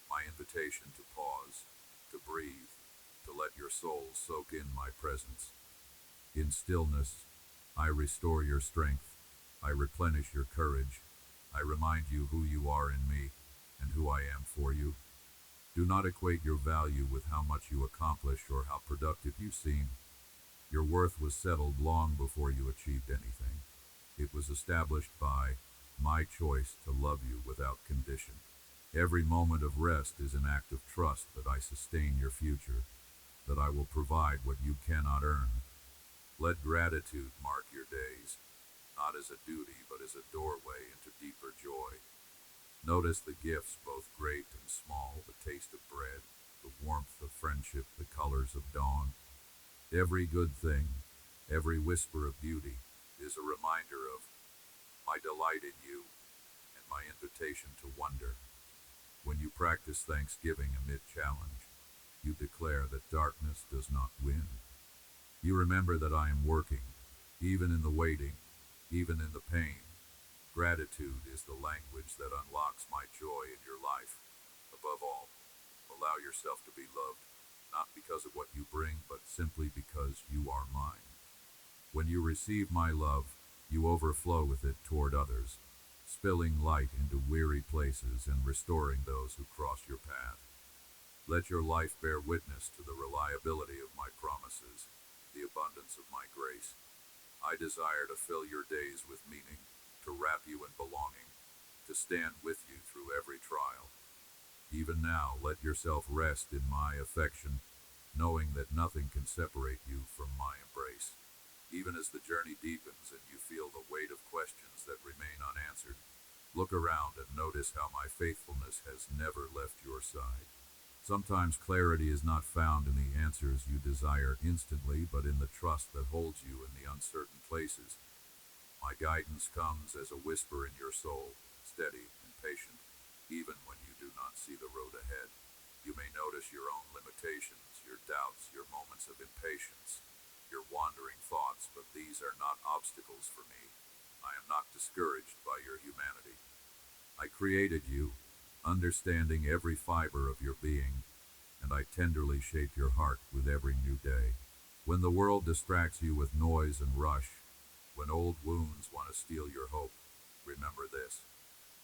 my invitation to pause, to breathe, to let your soul soak in my presence. In stillness, I restore your strength. I replenish your courage. I remind you who you are in me and who I am for you. Do not equate your value with how much you accomplish or how productive you seem. Your worth was settled long before you achieved anything. It was established by my choice to love you without condition. Every moment of rest is an act of trust that I sustain your future, that I will provide what you cannot earn. Let gratitude mark your days, not as a duty, but as a doorway into deeper joy. Notice the gifts, both great and small, the taste of bread, the warmth of friendship, the colors of dawn. Every good thing, every whisper of beauty, is a reminder of my delight in you and my invitation to wonder. When you practice thanksgiving amid challenge, you declare that darkness does not win. You remember that I am working, even in the waiting, even in the pain. Gratitude is the language that unlocks my joy in your life. Above all, allow yourself to be loved, not because of what you bring, but simply because you are mine. When you receive my love, you overflow with it toward others, spilling light into weary places and restoring those who cross your path. Let your life bear witness to the reliability of my promises, the abundance of my grace. I desire to fill your days with meaning, to wrap you in belonging, to stand with you through every trial. Even now, let yourself rest in my affection, knowing that nothing can separate you from my embrace. Even as the journey deepens and you feel the weight of questions that remain unanswered, look around and notice how my faithfulness has never left your side. Sometimes clarity is not found in the answers you desire instantly, but in the trust that holds you in the uncertain places. My guidance comes as a whisper in your soul, steady and patient, even when you do not see the road ahead. You may notice your own limitations, your doubts, your moments of impatience, your wandering thoughts, but these are not obstacles for me. I am not discouraged by your humanity. I created you, understanding every fiber of your being, and I tenderly shape your heart with every new day. When the world distracts you with noise and rush, when old wounds want to steal your hope, remember this.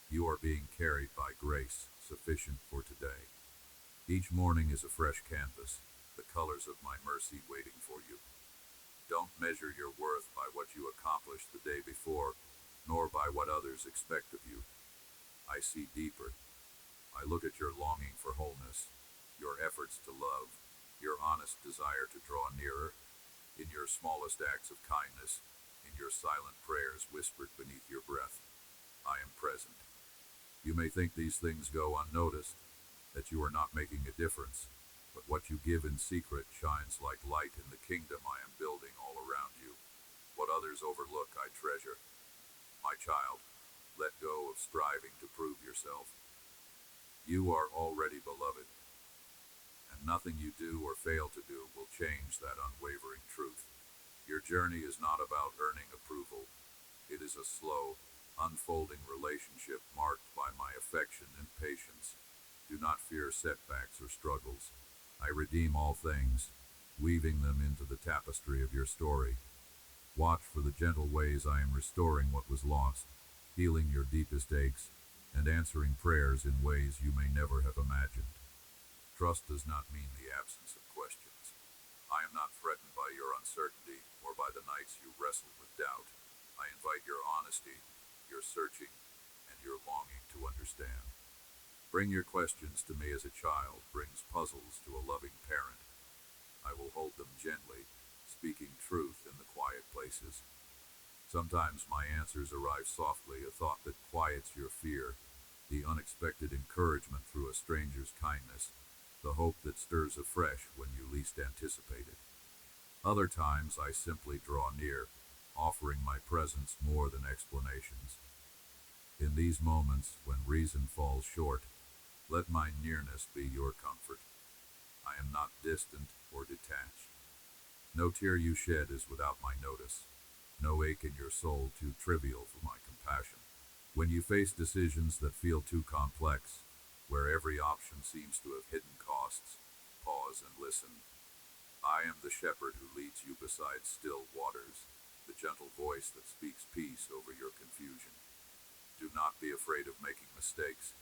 You are being carried by grace, sufficient for today. Each morning is a fresh canvas, the colors of my mercy waiting for you. Don't measure your worth by what you accomplished the day before, nor by what others expect of you. I see deeper. I look at your longing for wholeness, your efforts to love, your honest desire to draw nearer, in your smallest acts of kindness, in your silent prayers whispered beneath your breath. I am present. You may think these things go unnoticed, that you are not making a difference, but what you give in secret shines like light in the kingdom I am building all around you. What others overlook, I treasure. My child, let go of striving to prove yourself. You are already beloved, and nothing you do or fail to do will change that unwavering truth. Your journey is not about earning approval. It is a slow, unfolding relationship marked by my affection and patience. Do not fear setbacks or struggles. I redeem all things, weaving them into the tapestry of your story. Watch for the gentle ways I am restoring what was lost, healing your deepest aches, and answering prayers in ways you may never have imagined. Trust does not mean the absence of questions. I am not threatened by your uncertainty or by the nights you wrestled with doubt. I invite your honesty, your searching, and your longing to understand. Bring your questions to me as a child brings puzzles to a loving parent. I will hold them gently, speaking truth in the quiet places. Sometimes my answers arrive softly, a thought that quiets your fear, the unexpected encouragement through a stranger's kindness, the hope that stirs afresh when you least anticipate it. Other times I simply draw near, offering my presence more than explanations. In these moments, when reason falls short, let my nearness be your comfort. I am not distant or detached. No tear you shed is without my notice, no ache in your soul too trivial for my compassion. When you face decisions that feel too complex, where every option seems to have hidden costs, pause and listen. I am the shepherd who leads you beside still waters, the gentle voice that speaks peace over your confusion. Do not be afraid of making mistakes.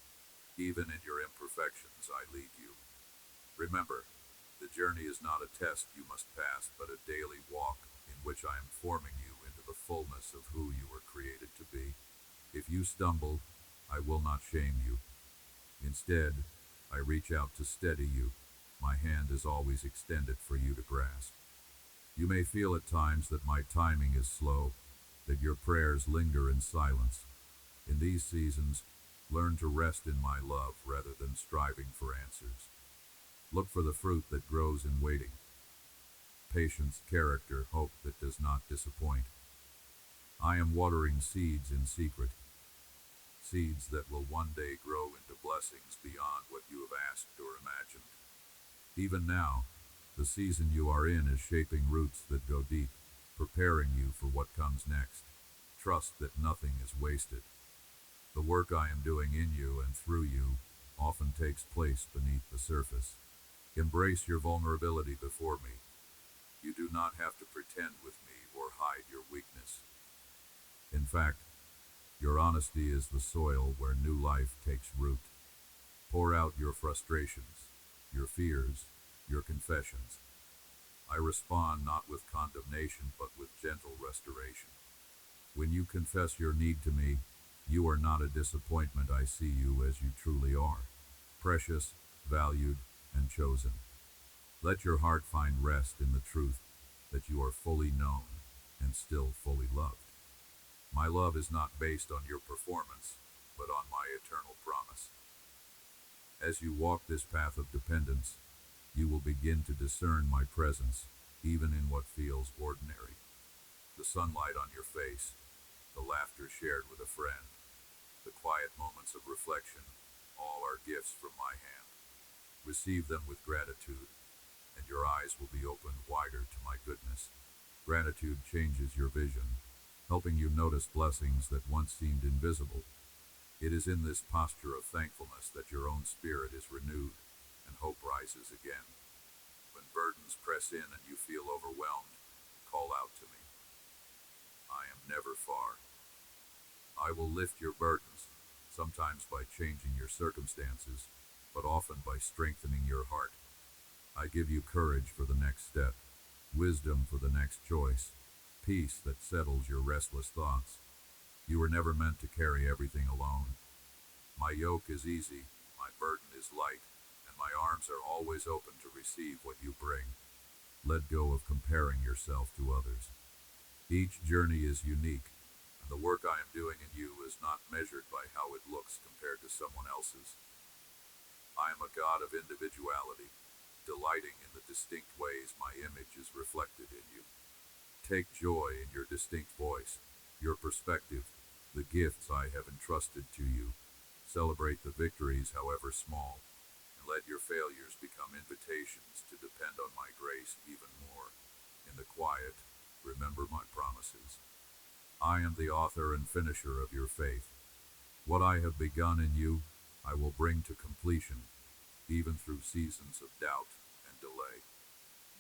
Even in your imperfections, I lead you. Remember, the journey is not a test you must pass, but a daily walk in which I am forming you into the fullness of who you were created to be. If you stumble, I will not shame you. Instead, I reach out to steady you. My hand is always extended for you to grasp. You may feel at times that my timing is slow, that your prayers linger in silence. In these seasons, learn to rest in my love rather than striving for answers. Look for the fruit that grows in waiting. Patience, character, hope that does not disappoint. I am watering seeds in secret, seeds that will one day grow into blessings beyond what you have asked or imagined. Even now, the season you are in is shaping roots that go deep, preparing you for what comes next. Trust that nothing is wasted. The work I am doing in you and through you often takes place beneath the surface. Embrace your vulnerability before me. You do not have to pretend with me or hide your weakness. In fact, your honesty is the soil where new life takes root. Pour out your frustrations, your fears, your confessions. I respond not with condemnation but with gentle restoration. When you confess your need to me, you are not a disappointment. I see you as you truly are, precious, valued, and chosen. Let your heart find rest in the truth that you are fully known and still fully loved. My love is not based on your performance, but on my eternal promise. As you walk this path of dependence, you will begin to discern my presence, even in what feels ordinary. The sunlight on your face, the laughter shared with a friend, the quiet moments of reflection, all are gifts from my hand. Receive them with gratitude, and your eyes will be opened wider to my goodness. Gratitude changes your vision, helping you notice blessings that once seemed invisible. It is in this posture of thankfulness that your own spirit is renewed and hope rises again. When burdens press in and you feel overwhelmed, call out to me. I am never far. I will lift your burdens, sometimes by changing your circumstances, but often by strengthening your heart. I give you courage for the next step, wisdom for the next choice, peace that settles your restless thoughts. You were never meant to carry everything alone. My yoke is easy, my burden is light, and my arms are always open to receive what you bring. Let go of comparing yourself to others. Each journey is unique, and the work I am doing in you is not measured by how it looks compared to someone else's. I am a God of individuality, delighting in the distinct ways my image is reflected in you. Take joy in your distinct voice, your perspective, the gifts I have entrusted to you. Celebrate the victories, however small, and let your failures become invitations to depend on my grace even more. In the quiet, remember my promises. I am the author and finisher of your faith. What I have begun in you, I will bring to completion, even through seasons of doubt and delay.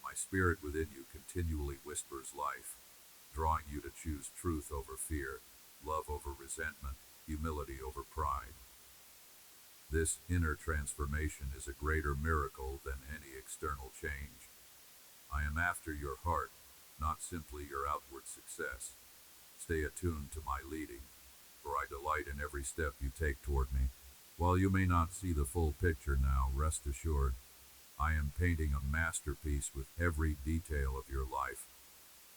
My spirit within you continually whispers life, drawing you to choose truth over fear, love over resentment, humility over pride. This inner transformation is a greater miracle than any external change. I am after your heart, not simply your outward success. Stay attuned to my leading, for I delight in every step you take toward me. While you may not see the full picture now, rest assured, I am painting a masterpiece with every detail of your life.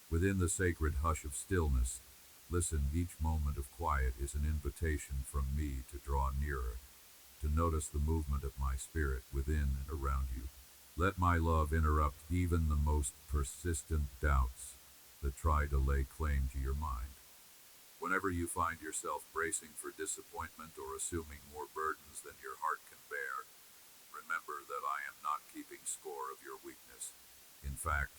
Within the sacred hush of stillness, listen, each moment of quiet is an invitation from me to draw nearer, to notice the movement of my spirit within and around you. Let my love interrupt even the most persistent doubts that try to lay claim to your mind. Whenever you find yourself bracing for disappointment or assuming more burdens than your heart can bear, remember that I am not keeping score of your weakness. In fact,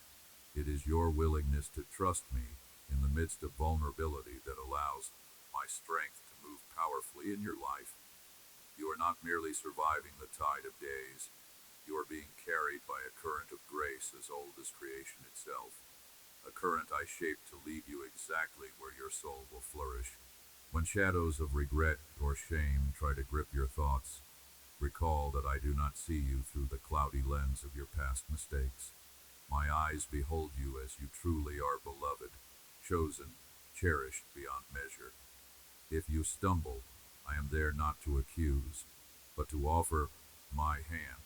it is your willingness to trust me in the midst of vulnerability that allows my strength to move powerfully in your life. You are not merely surviving the tide of days, you are being carried by a current of grace as old as creation itself. A current I shaped to lead you exactly where your soul will flourish. When shadows of regret or shame try to grip your thoughts, recall that I do not see you through the cloudy lens of your past mistakes. My eyes behold you as you truly are, beloved, chosen, cherished beyond measure. If you stumble, I am there not to accuse, but to offer my hand,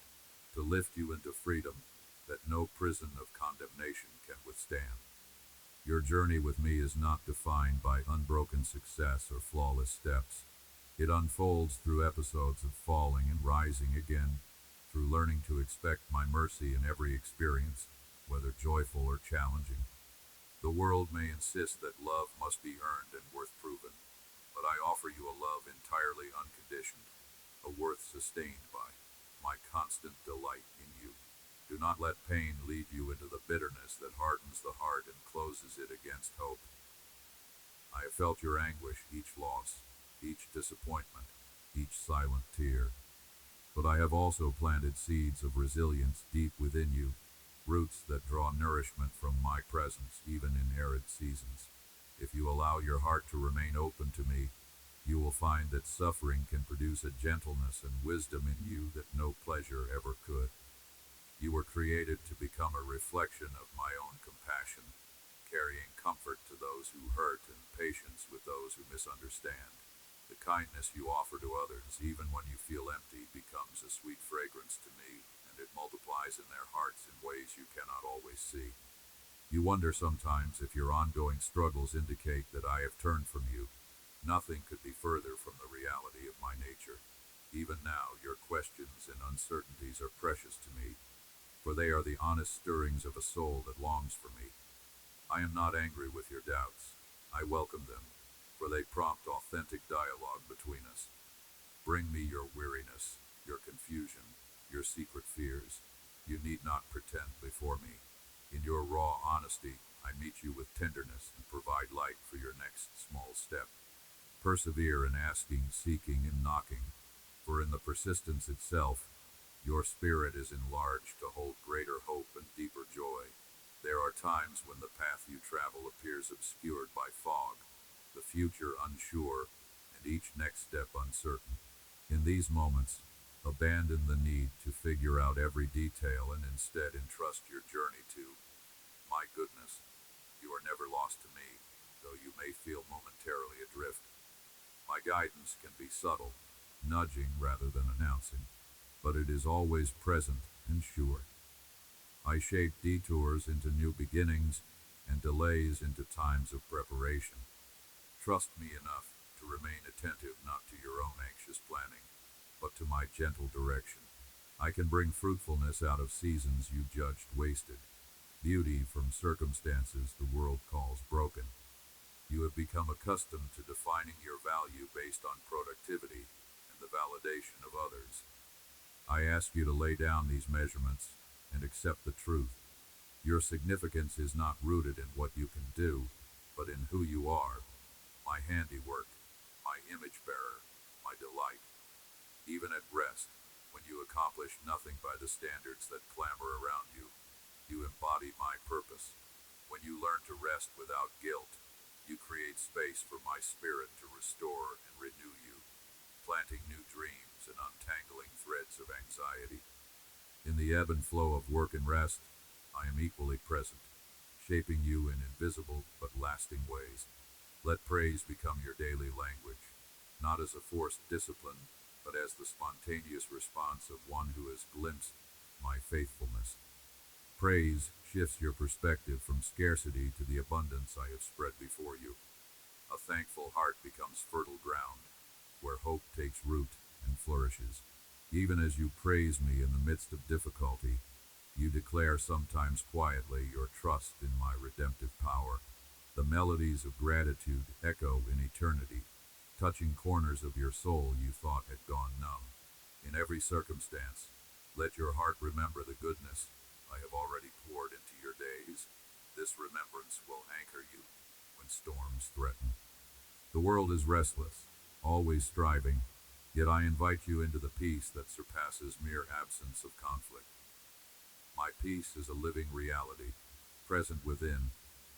to lift you into freedom that no prison of condemnation can withstand. Your journey with me is not defined by unbroken success or flawless steps. It unfolds through episodes of falling and rising again, through learning to expect my mercy in every experience, whether joyful or challenging. The world may insist that love must be earned and worth proven, but I offer you a love entirely unconditioned, a worth sustained by my constant delight in you. Do not let pain lead you into the bitterness that hardens the heart and closes it against hope. I have felt your anguish, each loss, each disappointment, each silent tear. But I have also planted seeds of resilience deep within you, roots that draw nourishment from my presence even in arid seasons. If you allow your heart to remain open to me, you will find that suffering can produce a gentleness and wisdom in you that no pleasure ever could. You were created to become a reflection of my own compassion, carrying comfort to those who hurt and patience with those who misunderstand. The kindness you offer to others, even when you feel empty, becomes a sweet fragrance to me, and it multiplies in their hearts in ways you cannot always see. You wonder sometimes if your ongoing struggles indicate that I have turned from you. Nothing could be further from the reality of my nature. Even now, your questions and uncertainties are precious to me, for they are the honest stirrings of a soul that longs for me. I am not angry with your doubts. I welcome them, for they prompt authentic dialogue between us. Bring me your weariness, your confusion, your secret fears. You need not pretend before me. In your raw honesty, I meet you with tenderness and provide light for your next small step. Persevere in asking, seeking, and knocking, for in the persistence itself, your spirit is enlarged to hold greater hope and deeper joy. There are times when the path you travel appears obscured by fog, the future unsure, and each next step uncertain. In these moments, abandon the need to figure out every detail and instead entrust your journey to my goodness. You are never lost to me, though you may feel momentarily adrift. My guidance can be subtle, nudging rather than announcing, but it is always present and sure. I shape detours into new beginnings and delays into times of preparation. Trust me enough to remain attentive not to your own anxious planning, but to my gentle direction. I can bring fruitfulness out of seasons you judged wasted, beauty from circumstances the world calls broken. You have become accustomed to defining your value based on productivity and the validation of others. I ask you to lay down these measurements and accept the truth. Your significance is not rooted in what you can do, but in who you are, my handiwork, my image bearer, my delight. Even at rest, When you accomplish nothing by the standards that clamor around you, you embody my purpose. When you learn to rest without guilt, you create space for my spirit to restore and renew you, planting new dreams and untangling threads of anxiety. In the ebb and flow of work and rest, I am equally present, shaping you in invisible but lasting ways. Let praise become your daily language, not as a forced discipline, but as the spontaneous response of one who has glimpsed my faithfulness. Praise shifts your perspective from scarcity to the abundance I have spread before you. A thankful heart becomes fertile ground, where hope takes root and flourishes. Even as you praise me in the midst of difficulty, you declare sometimes quietly your trust in my redemptive power. The melodies of gratitude echo in eternity, touching corners of your soul you thought had gone numb. In every circumstance, let your heart remember the goodness I have already poured into your days. This remembrance will anchor you when storms threaten. The world is restless, always striving, yet I invite you into the peace that surpasses mere absence of conflict. My peace is a living reality, present within,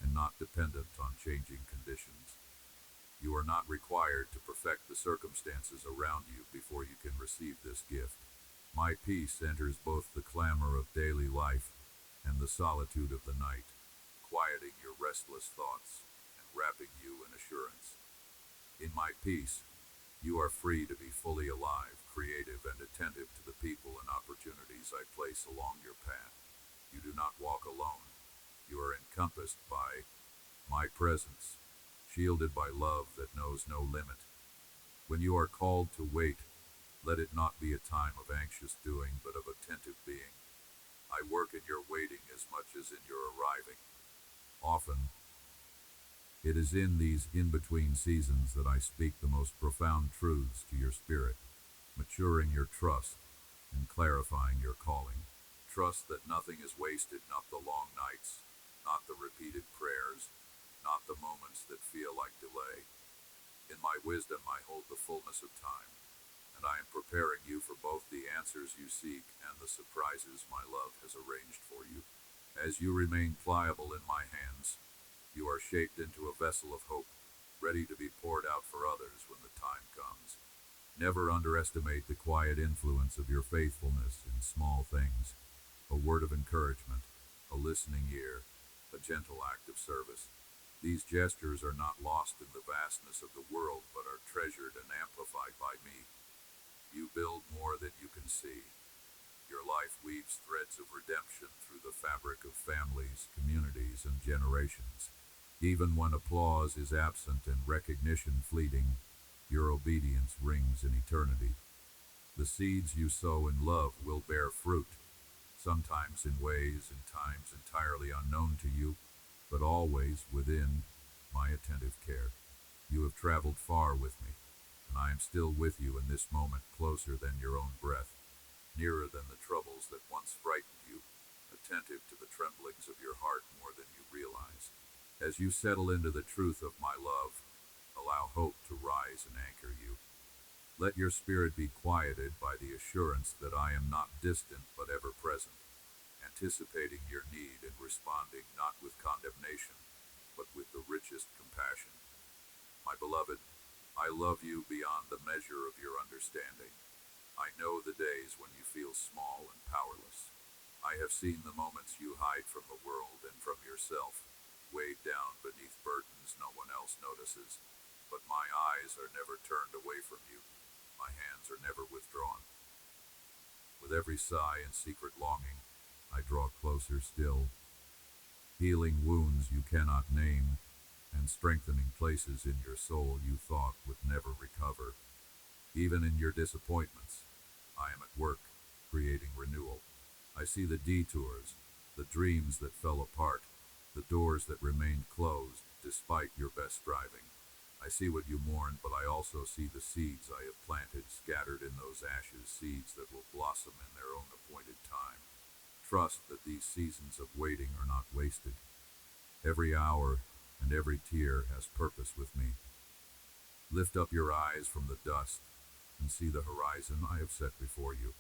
and not dependent on changing conditions. You are not required to perfect the circumstances around you before you can receive this gift. My peace enters both the clamor of daily life and the solitude of the night, quieting your restless thoughts and wrapping you in assurance. In my peace, you are free to be fully alive, creative, and attentive to the people and opportunities I place along your path. You do not walk alone. You are encompassed by my presence, shielded by love that knows no limit. When you are called to wait, let it not be a time of anxious doing, but of attentive being. I work in your waiting as much as in your arriving. Often, it is in these in-between seasons that I speak the most profound truths to your spirit, maturing your trust and clarifying your calling. Trust that nothing is wasted, not the long nights, not the repeated prayers, not the moments that feel like delay. In my wisdom I hold the fullness of time, and I am preparing you for both the answers you seek and the surprises my love has arranged for you. As you remain pliable in my hands, you are shaped into a vessel of hope, ready to be poured out for others when the time comes. Never underestimate the quiet influence of your faithfulness in small things. A word of encouragement, a listening ear, a gentle act of service. These gestures are not lost in the vastness of the world, but are treasured and amplified by me. You build more than you can see. Your life weaves threads of redemption through the fabric of families, communities, and generations. Even when applause is absent and recognition fleeting, your obedience rings in eternity. The seeds you sow in love will bear fruit, sometimes in ways and times entirely unknown to you, but always within my attentive care. You have traveled far with me, and I am still with you in this moment, closer than your own breath, nearer than the troubles that once frightened you, attentive to the tremblings of your heart more than you realize. As you settle into the truth of my love, allow hope to rise and anchor you. Let your spirit be quieted by the assurance that I am not distant but ever present, anticipating your need and responding not with condemnation, but with the richest compassion. My beloved, I love you beyond the measure of your understanding. I know the days when you feel small and powerless. I have seen the moments you hide from the world and from yourself, weighed down beneath burdens no one else notices. But my eyes are never turned away from you. My hands are never withdrawn. With every sigh and secret longing, I draw closer still, healing wounds you cannot name, and strengthening places in your soul you thought would never recover. Even in your disappointments, I am at work, creating renewal. I see the detours, the dreams that fell apart, the doors that remained closed despite your best striving. I see what you mourn, but I also see the seeds I have planted scattered in those ashes, seeds that will blossom in their own appointed time. Trust that these seasons of waiting are not wasted. Every hour and every tear has purpose with me. Lift up your eyes from the dust and see the horizon I have set before you.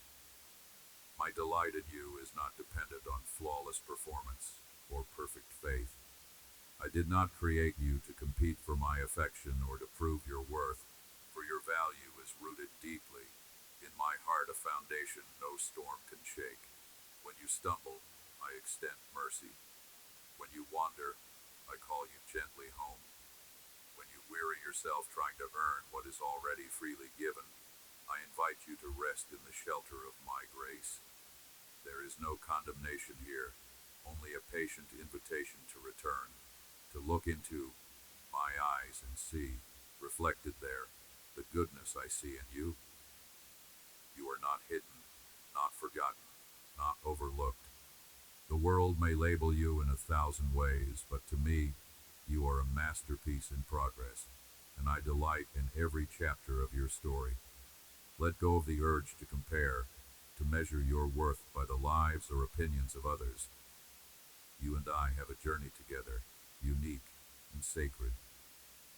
My delight in you is not dependent on flawless performance or perfect faith. I did not create you to compete for my affection or to prove your worth, for your value is rooted deeply in my heart, a foundation no storm can shake. When you stumble, I extend mercy. When you wander, I call you gently home. When you weary yourself trying to earn what is already freely given, I invite you to rest in the shelter of my grace. There is no condemnation here, only a patient invitation to return, to look into my eyes and see, reflected there, the goodness I see in you. You are not hidden, not forgotten, not overlooked. The world may label you in 1,000 ways, but to me, you are a masterpiece in progress, and I delight in every chapter of your story. Let go of the urge to compare, to measure your worth by the lives or opinions of others. You and I have a journey together, unique and sacred.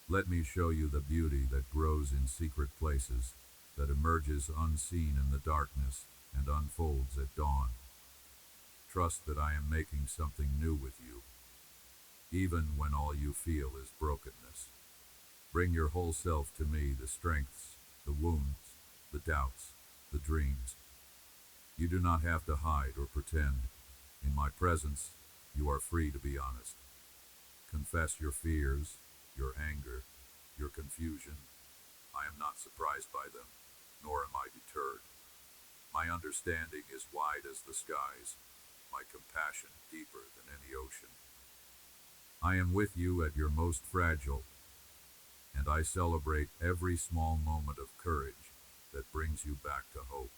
Let me show you the beauty that grows in secret places, that emerges unseen in the darkness and unfolds at dawn. Trust that I am making something new with you, even when all you feel is brokenness. Bring your whole self to me, the strengths, the wounds, the doubts, the dreams. You do not have to hide or pretend. In my presence, you are free to be honest. Confess your fears, your anger, your confusion. I am not surprised by them, nor am I deterred. My understanding is wide as the skies, my compassion deeper than any ocean. I am with you at your most fragile, and I celebrate every small moment of courage that brings you back to hope.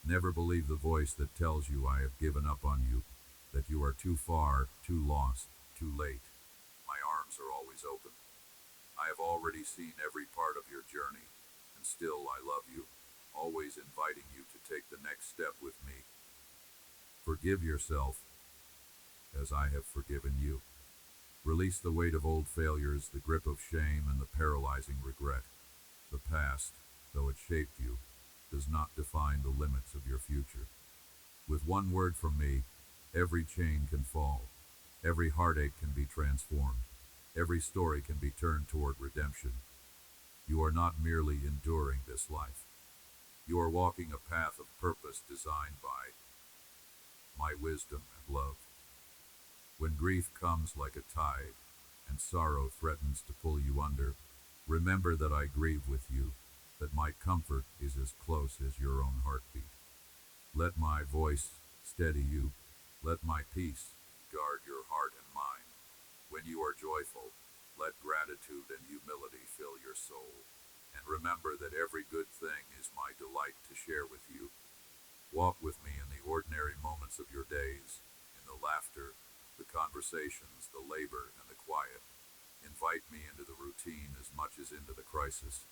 Never believe the voice that tells you I have given up on you, that you are too far, too lost, too late. My arms are always open. I have already seen every part of your journey, and still I love you, always inviting you to take the next step with me. Forgive yourself, as I have forgiven you. Release the weight of old failures, the grip of shame, and the paralyzing regret. The past, though it shaped you, does not define the limits of your future. With one word from me, every chain can fall, every heartache can be transformed, every story can be turned toward redemption. You are not merely enduring this life. You are walking a path of purpose designed by my wisdom and love. When grief comes like a tide, and sorrow threatens to pull you under, remember that I grieve with you, that my comfort is as close as your own heartbeat. Let my voice steady you, let my peace guard your heart and mind. When you are joyful, let gratitude and humility fill your soul, and remember that every good thing is my delight to share with you. Walk with me in the ordinary moments of your days, in the laughter, the conversations, the labor, and the quiet. Invite me into the routine as much as into the crisis.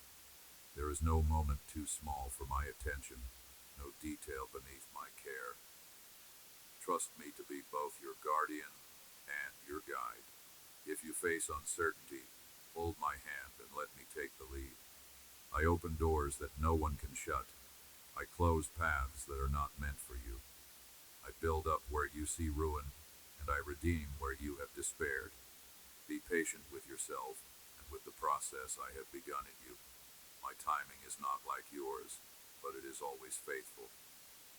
There is no moment too small for my attention, no detail beneath my care. Trust me to be both your guardian and your guide. If you face uncertainty, hold my hand and let me take the lead. I open doors that no one can shut. I close paths that are not meant for you. I build up where you see ruin, and I redeem where you have despaired. Be patient with yourself and with the process I have begun in you. My timing is not like yours, but it is always faithful.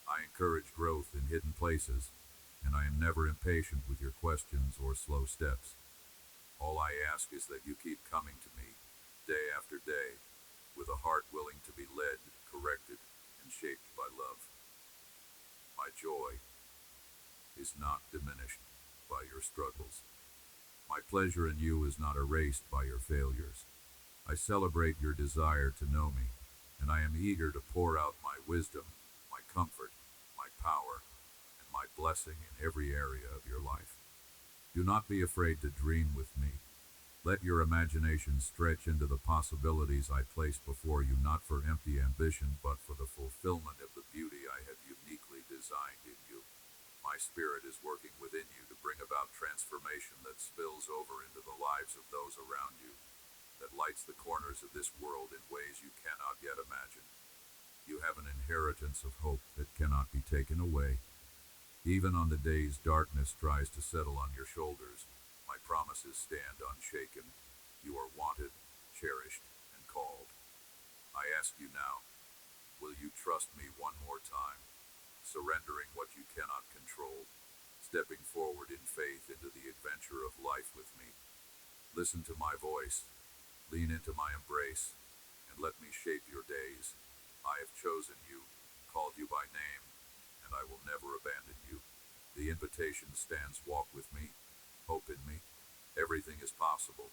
I encourage growth in hidden places, and I am never impatient with your questions or slow steps. All I ask is that you keep coming to me, day after day, with a heart willing to be led, corrected, and shaped by love. My joy is not diminished by your struggles. My pleasure in you is not erased by your failures. I celebrate your desire to know me, and I am eager to pour out my wisdom, my comfort, my power, and my blessing in every area of your life. Do not be afraid to dream with me. Let your imagination stretch into the possibilities I place before you, not for empty ambition, but for the fulfillment of the beauty I have uniquely designed in you. My spirit is working within you to bring about transformation that spills over into the lives of those around you, that lights the corners of this world in ways you cannot yet imagine. You have an inheritance of hope that cannot be taken away. Even on the days darkness tries to settle on your shoulders, my promises stand unshaken. You are wanted, cherished, and called. I ask you now, will you trust me one more time, surrendering what you cannot control, stepping forward in faith into the adventure of life with me? Listen to my voice, lean into my embrace, and let me shape your days. I have chosen you, called you by name, and I will never abandon you. The invitation stands: walk with me, hope in me. Everything is possible.